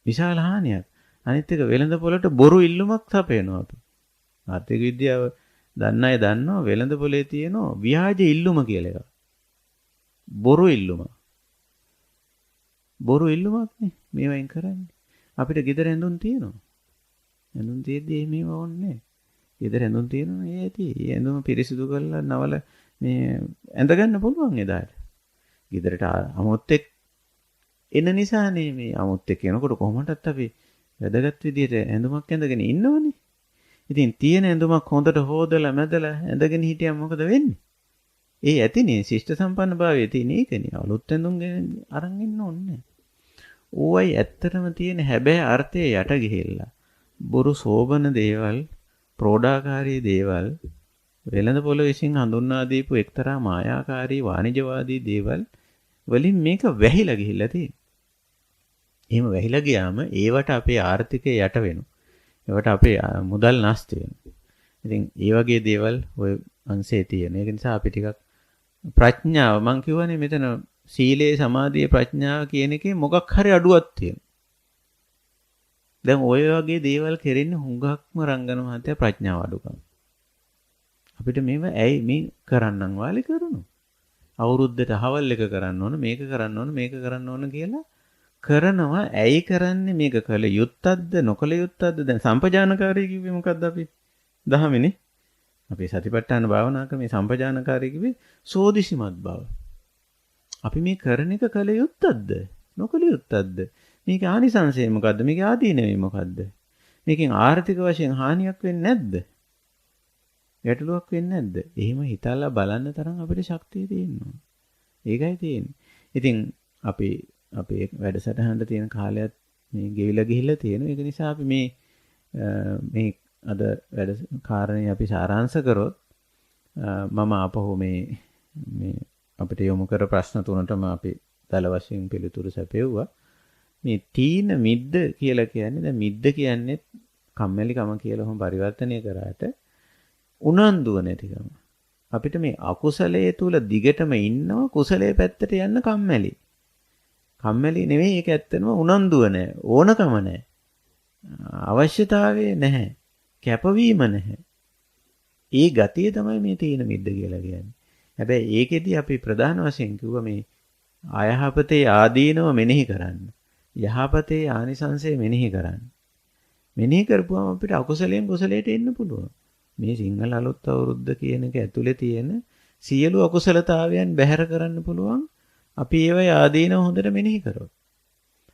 විශාල හානියක්. අනිත් එක වෙළඳ පොළට බොරු ඉල්ලුමක් සපයනවා අපි. ආර්ථික විද්‍යාව දන්න අය දන්නවා වෙළඳ පොලේ තියෙනවා ව්‍යාජ ඉල්ලුම කියලා එකක්. බොරු ඉල්ලුම. බොරු ඉල්ලුමක් නේ මේවයින් කරන්නේ. අපිට ගෙදර ඇඳුම් තියෙනවා. ඇඳුම් තියෙද්දි මේව ඕනේ. ගෙදර ඇඳුම් තියෙනවා ඒ ඇති. ඒ ඇඳුම පිරිසිදු කරලා නවල මේ ඇඳ ගන්න පුළුවන් එදාට. ගෙදරට අමුත්තෙක් එන නිසානේ මේ අමුත්තෙක් එනකොට කොහොමදත් අපි වැදගත් විදියට ඇඳුමක් ඇඳගෙන ඉන්නවනේ. ඉතින් තියෙන ඇඳුමක් හොඳට හොදලා මැදලා ඇඳගෙන හිටියම මොකද වෙන්නේ? ඒ ඇතිනේ ශිෂ්ට සම්පන්න භාවයේ තියෙන ඒකනේ. අලුත් ඇඳුම් අරන් ඉන්න ඕනේ. ඕවයි ඇත්තටම තියෙන හැබැයි අර්ථයේ යට ගිහිල්ලා බොරු සෝබන දේවල්, ප්‍රෝඩාකාරී දේවල්, වෙළඳ පොළ විසින් හඳුන්වා දීපු එක්තරා මායාකාරී වාණිජවාදී දේවල් වලින් මේක වැහිලා ගිහිල්ලා තියෙනවා. එහෙම වැහිලා ගියාම ඒවට අපේ ආර්ථිකය යට වෙනවා. ඒවට අපේ මුදල් නැස්ති වෙනවා. ඉතින් ඒ වගේ දේවල් ওই අංශයේ තියෙන. ඒක නිසා අපි ටිකක් ප්‍රඥාව මම කියවනේ මෙතන සීලේ සමාධියේ ප්‍රඥාව කියන එකේ මොකක් හරි අඩුවක් තියෙනවා. දැන් ওই වගේ දේවල් කෙරෙන්නේ හුඟක්ම රංගන මහත්තයා ප්‍රඥාව අඩුකම. අපිට මේව ඇයි මේ කරන්නම් වාලේ කරනවා. අවුරුද්දට හවල් එක කරන්න ඕන, මේක කරන්න ඕන, මේක කරන්න ඕන කියලා කරනවා. ඇයි කරන්නේ? මේක කළ යුත්තක්ද නොකළ යුත්තක්ද? දැන් සම්පජානකාරී කිව්වේ මොකද්ද අපි? දහමනේ. අපේ සතිපට්ඨාන භාවනා ක්‍රමේ සම්පජානකාරී කිව්වේ සෝදිසිමත් බව. අපි මේ කරන එක කළ යුත්තක්ද නොකළ යුත්තක්ද? මේක ආනිසංසය මොකද්ද? මේක ආදීනවේ මොකද්ද? මේකෙන් ආර්ථික වශයෙන් හානියක් වෙන්නේ නැද්ද? ගැටලුවක් වෙන්නේ නැද්ද? එහෙම හිතලා බලන්න තරම් අපිට ශක්තිය තියෙනවා. ඒකයි තියෙන්නේ. ඉතින් අපේ වැඩසටහනට තියෙන කාලයත් මේ ගෙවිලා ගිහිල්ලා තියෙනවා. ඒක නිසා අපි මේ අද වැඩ කාරණේ අපි සාරාංශ කරොත් මම ආපහු මේ අපිට යොමු කර ප්‍රශ්න තුනටම අපි දල වශයෙන් පිළිතුරු සැපෙව්වා. මේ තීන මිද්ද කියලා කියන්නේ දැන් මිද්ද කියන්නේ කම්මැලිකම කියලා හොම පරිවර්තනය කරාට උනන්දුව නැතිකම. අපිට මේ අකුසලයේ තුල දිගටම ඉන්නව කුසලයේ පැත්තට යන්න කම්මැලි. කම්මැලි නෙවෙයි ඒක ඇත්තනම උනන්දුව නැහැ. ඕනකම නැහැ. අවශ්‍යතාවය නැහැ. කැපවීම නැහැ. ඒ ගතිය තමයි මේ තීන මිද්ද කියලා කියන්නේ. හැබැයි ඒකෙදි අපි ප්‍රධාන වශයෙන් කිව්වා මේ අයහපතේ ආදීනව මෙනෙහි කරන්න. යහපතේ ආනිසංසය මෙනෙහි කරන්න. මෙනෙහි කරපුවම අපිට අකුසලයෙන් කුසලයට එන්න පුළුවන්. මේ සිංහල අලුත් අවුරුද්ද කියන එක ඇතුලේ තියෙන සියලු අකුසලතාවයන් බැහැර කරන්න පුළුවන්. අපි ඒවයි ආදීනව හොඳට මෙනෙහි කරොත්.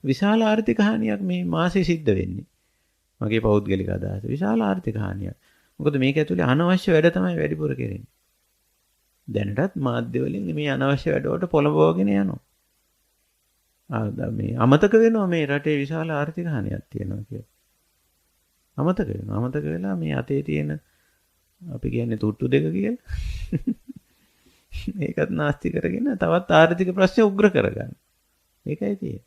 විශාල ආර්ථික හානියක් මේ මාසේ සිද්ධ වෙන්නේ. මගේ පෞද්ගලික අදහස. විශාල ආර්ථික හානියක්. මොකද මේක ඇතුලේ අනවශ්‍ය වැඩ තමයි වැඩිපුර කරන්නේ. දැනටත් මාධ්‍ය වලින් මේ අනවශ්‍ය වැඩ වලට පොළඹවගෙන යනවා. මේ අමතක වෙනවා මේ රටේ විශාල ආර්ථික හානියක් තියෙනවා කියලා. අමතක වෙනවා. අමතක වෙලා මේ අතේ තියෙන අපි කියන්නේ තුට්ටු දෙක කියලා. ඒකත් නාස්ති කරගෙන තවත් ආර්ථික ප්‍රශ්න උග්‍ර කරගන්න. ඒකයි තියෙන්නේ.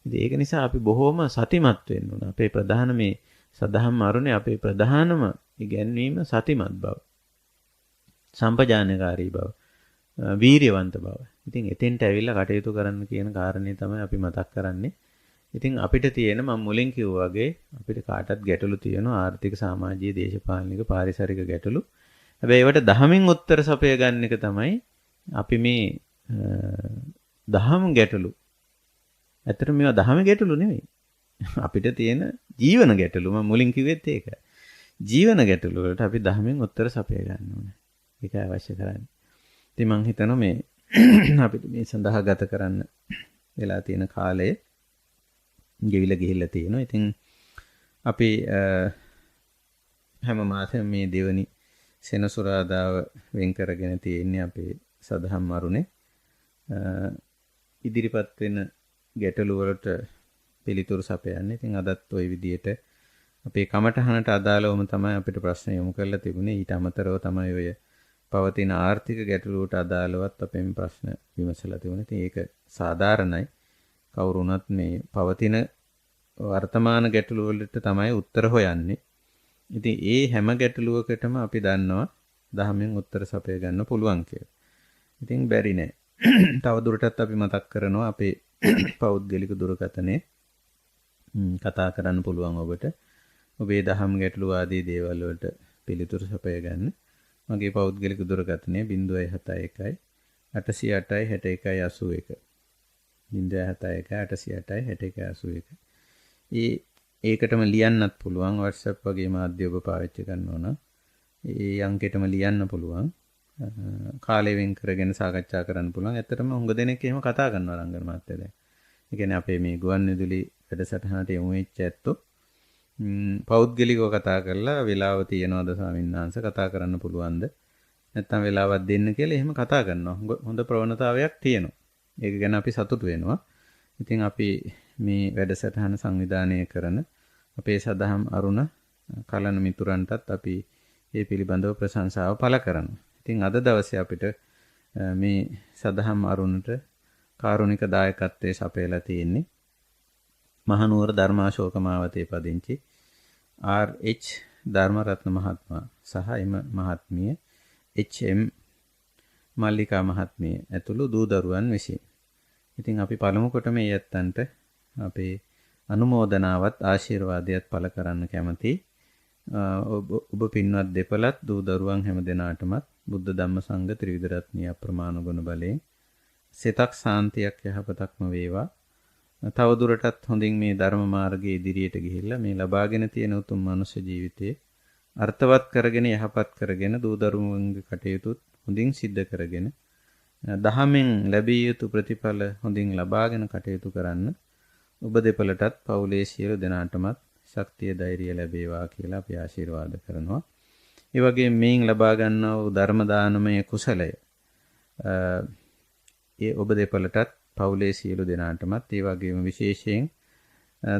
ඉතින් ඒක නිසා අපි බොහොම සතිමත් වෙන්න ඕන. අපේ ප්‍රධාන මේ සදහම් අරුණේ අපේ ප්‍රධානම ඉගැන්වීම සතිමත් බව. සම්පජානකාරී බව. වීරියවන්ත බව. ඉතින් එතෙන්ට ඇවිල්ලා කටයුතු කරන්න කියන කාරණේ තමයි අපි මතක් කරන්නේ. ඉතින් අපිට තියෙන මම මුලින් කිව්වා වගේ අපිට කාටත් ගැටලු තියෙනවා ආර්ථික සමාජීය දේශපාලනික පාරිසරික ගැටලු. හැබැයි ඒවට දහමින් උත්තර සපය ගන්න එක තමයි අපි මේ දහම් ගැටලු. ඇත්තට මේවා දහම ගැටලු නෙවෙයි. අපිට තියෙන ජීවන ගැටලු මම මුලින් කිව්වෙත් ඒක. ජීවන ගැටලු වලට අපි දහමින් උත්තර සපය ගන්න ඕනේ. ඒකයි අවශ්‍ය කරන්නේ. ඉතින් මම හිතනවා මේ අපිට මේ සඳහා ගත කරන්න වෙලා තියෙන කාලය ගෙවිලා ගිහිල්ලා තියෙනවා. ඉතින් අපි හැම මාසෙම මේ දෙවනි සෙනසුරාදාව වෙන් කරගෙන තියෙන්නේ අපේ සදහම් අරුණේ. ඉදිරිපත් වෙන ගැටලු වලට පිළිතුරු සපයන්නේ. ඉතින් අදත් ওই විදිහට අපේ කමටහනට අදාළවම තමයි අපිට ප්‍රශ්න යොමු කරලා තිබුණේ. ඊට අමතරව තමයි ඔය පවතින ආර්ථික ගැටලුවට අදාළවත් අපෙන් ප්‍රශ්න විමසලා තිබුණේ. ඉතින් ඒක සාධාරණයි. කවුරු වුණත් මේ පවතින වර්තමාන ගැටලු වලට තමයි උත්තර හොයන්නේ. ඉතින් ඒ හැම ගැටලුවකටම අපි දන්නවා දහමෙන් උත්තර සපය ගන්න පුළුවන් කියලා. ඉතින් බැරි නෑ. තව දුරටත් අපි මතක් කරනවා අපේ පෞද්ගලික දුරකථනයේ කතා කරන්න පුළුවන් ඔබට. ඔබේ දහම් ගැටලු ආදී දේවල් වලට පිළිතුරු සපය ගන්න. මගේ පෞද්ගලික දුරකථනය 071 808 6181. 071 808 6181. ඒකටම ලියන්නත් පුළුවන්. WhatsApp වගේ මාධ්‍ය ඔබ පාවිච්චි කරනවා නම් ඒ අංකෙටම ලියන්න පුළුවන්. කාලය වෙන් කරගෙන සාකච්ඡා කරන්න පුළුවන්. ඇත්තටම හුඟ දෙනෙක් එහෙම කතා කරනවා රංගන මහත්තයා දැන්. ඒ කියන්නේ අපේ මේ ගුවන්විදුලි වැඩසටහනට යොමු වෙච්ච ඇත්තෝ පෞද්ගලිකව කතා කරලා වෙලාව තියනවාද ස්වාමීන් වහන්සේ කතා කරන්න පුළුවන්ද? නැත්නම් වෙලාවක් දෙන්න කියලා එහෙම කතා කරනවා. හොඳ ප්‍රවණතාවයක් තියෙනවා. ඒක ගැන අපි සතුටු වෙනවා. ඉතින් අපි මේ වැඩසටහන සංවිධානය කරන අපේ සදහම් අරුණ කලන මිතුරන්ටත් අපි මේ පිළිබඳව ප්‍රශංසාව පළ කරනවා. ඉතින් අද දවසේ අපිට මේ සදහම් අරුණට කාරුණික දායකත්වයේ සපයලා තියෙන්නේ මහනුවර ධර්මාශෝක මාවතේ පදිංචි ආර්.එච්. ධර්මරත්න මහත්මයා සහ එම මහත්මිය එච්.එම්. මල්ලිකා මහත්මිය ඇතුළු දූ දරුවන් විසින්. ඉතින් අපි පළමු කොට මේ යත්තන්ට අපේ අනුමෝදනාවත් ආශිර්වාදයක් පළ කරන්න කැමතියි. ඔබ පින්වත් දෙපළත් දූ දරුවන් හැම දෙනාටමත් බුද්ධ ධම්ම සංඝ ත්‍රිවිධ රත්නීය අප්‍රමාණ ගුණ බලයෙන් සිතක් සාන්තියක් යහපතක්ම වේවා. තව දුරටත් හොඳින් මේ ධර්ම මාර්ගයේ ඉදිරියට ගිහිල්ලා මේ ලබාගෙන තියෙන උතුම් මනුෂ්‍ය ජීවිතයේ අර්ථවත් කරගෙන යහපත් කරගෙන දූ දරුවන්ගේ කටයුතුත් හොඳින් සිද්ධ කරගෙන දහමෙන් ලැබිය යුතු ප්‍රතිඵල හොඳින් ලබාගෙන කටයුතු කරන්න ඔබ දෙපළටත් පවුලේ සියලු දෙනාටමත් ශක්තිය ධෛර්යය ලැබේවා කියලා අපි ආශිර්වාද කරනවා. ඒ වගේම මේන් ලබා ගන්නා වූ ධර්ම දානමය කුසලය ඒ ඔබ දෙපළටත් පවුලේ සියලු දෙනාටමත් ඒ වගේම විශේෂයෙන්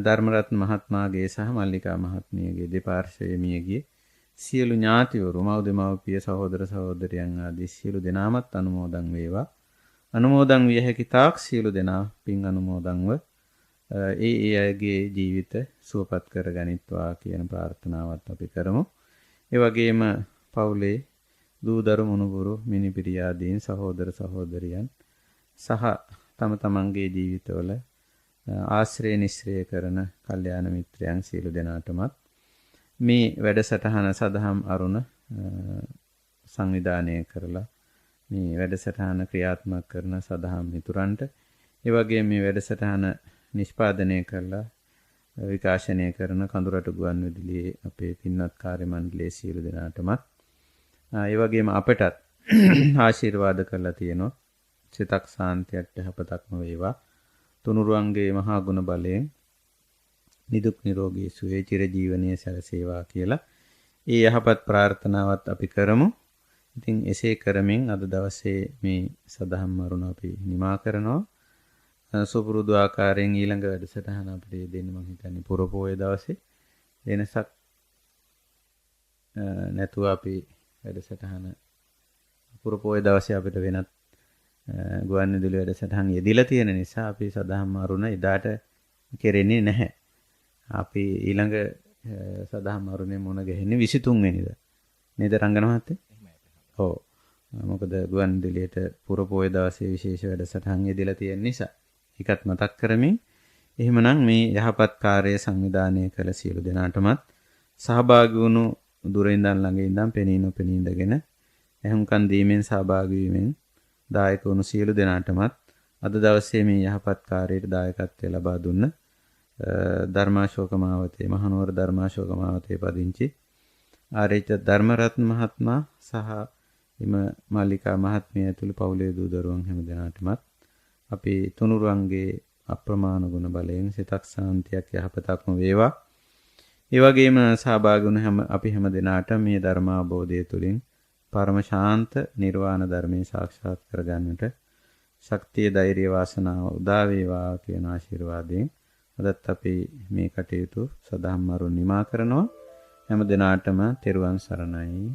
ධර්මරත්න මහත්මයාගේ සහ මල්ලිකා මහත්මියගේ දෙපාර්ශ්වයේ මියගිය සියලු ඥාතිවරු මව් දෙමව්පිය සහෝදර සහෝදරයන් ආදී සියලු දෙනාමත් අනුමෝදන් වේවා. අනුමෝදන් විය හැකි තාක් සියලු දෙනා පින් අනුමෝදන්ව ඒ අයගේ ජීවිත සුවපත් කරගනිත්වා කියන ප්‍රාර්ථනාවත් අපි කරමු. ඒ වගේම පවුලේ දූ දරු මුණුබුරු මිනිපිරියාදීන් සහෝදර සහෝදරියන් සහ තම තමන්ගේ ජීවිතවල ආශ්‍රය නිස්සය කරන කල්යාණ මිත්‍රයන් සියලු දෙනාටමත් මේ වැඩසටහන සදහම් අරුණ සංවිධානය කරලා මේ වැඩසටහන ක්‍රියාත්මක කරන සදහම් මිතුරන්ට ඒ වගේම මේ වැඩසටහන නිෂ්පාදනය කරලා විකාශනය කරන කඳුරට ගුවන්විදුලියේ අපේ පින්වත් කාර්ය මණ්ඩලයේ සියලු දෙනාටමත් ඒ වගේම අපටත් ආශිර්වාද කරලා තියෙනවා. සිතක් සාන්තියක් යහපතක්ම වේවා. තුනුරුවන්ගේ මහා ගුණ බලයෙන් නිදුක් නිරෝගී සුවය චිර ජීවනයේ සැලසේවා කියලා ඒ යහපත් ප්‍රාර්ථනාවත් අපි කරමු. ඉතින් එසේ කරමින් අද දවසේ මේ සදහම් මරුණ අපි නිමා කරනවා. සුපුරුදු ආකාරයෙන් ඊළඟ වැඩසටහන අපිට දෙන්න මම හිතන්නේ පුරපෝය දවසේ වෙනසක් නැතුව අපි වැඩසටහන පුරපෝය දවසේ අපිට වෙනත් ගුවන්විදුලි වැඩසටහන් යෙදිලා තියෙන නිසා අපි සදහම් අරුණ එදාට කෙරෙන්නේ නැහැ. අපි ඊළඟ සදහම් අරුණේ මුණ ගැහෙන්නේ 23 වෙනිදා. නේද රංගන මහත්තයා? ඔව්. මොකද ගුවන්විදුලියට පුරපෝය දවසේ විශේෂ වැඩසටහන් යෙදලා තියෙන නිසා. ඒකත් මතක් කරමින් එහෙමනම් මේ යහපත් කාර්යය සංවිධානය කළ සියලු දෙනාටමත් සහභාගී වුණු දුරින් ඉඳන් ළඟ ඉඳන් පෙනී නොපෙනී ඉඳගෙන එහුම්කන් දීමෙන් සහභාගී වීමෙන් දායක වුණු සියලු දෙනාටමත් අද දවසේ මේ යහපත් කාර්යයට දායකත්වය ලබා දුන්න ධර්මාශෝක මාවතේ මහනුවර ධර්මාශෝක මාවතේ පදිංචි ආරේච ධර්මරත්න මහත්මයා සහ හිම මාලිකා මහත්මිය ඇතුළු පවුලේ දූ දරුවන් හැම දෙනාටමත් අපි තුනුරුවන්ගේ අප්‍රමාණ ගුණ බලයෙන් සිතක් සාන්තියක් යහපතක්ම වේවා. ඒ වගේම සහභාගී වුණ අපි හැම දෙනාට මේ ධර්මාබෝධය තුලින් පරම ශාන්ත නිර්වාණ ධර්මයේ සාක්ෂාත් කරගන්නට ශක්තිය ධෛර්ය වාසනාව උදා වේවා කියන ආශිර්වාදයෙන් අදත් අපි මේ කටයුතු සදහම් මරුන් නිමා කරනවා. හැම දිනාටම තෙරුවන් සරණයි.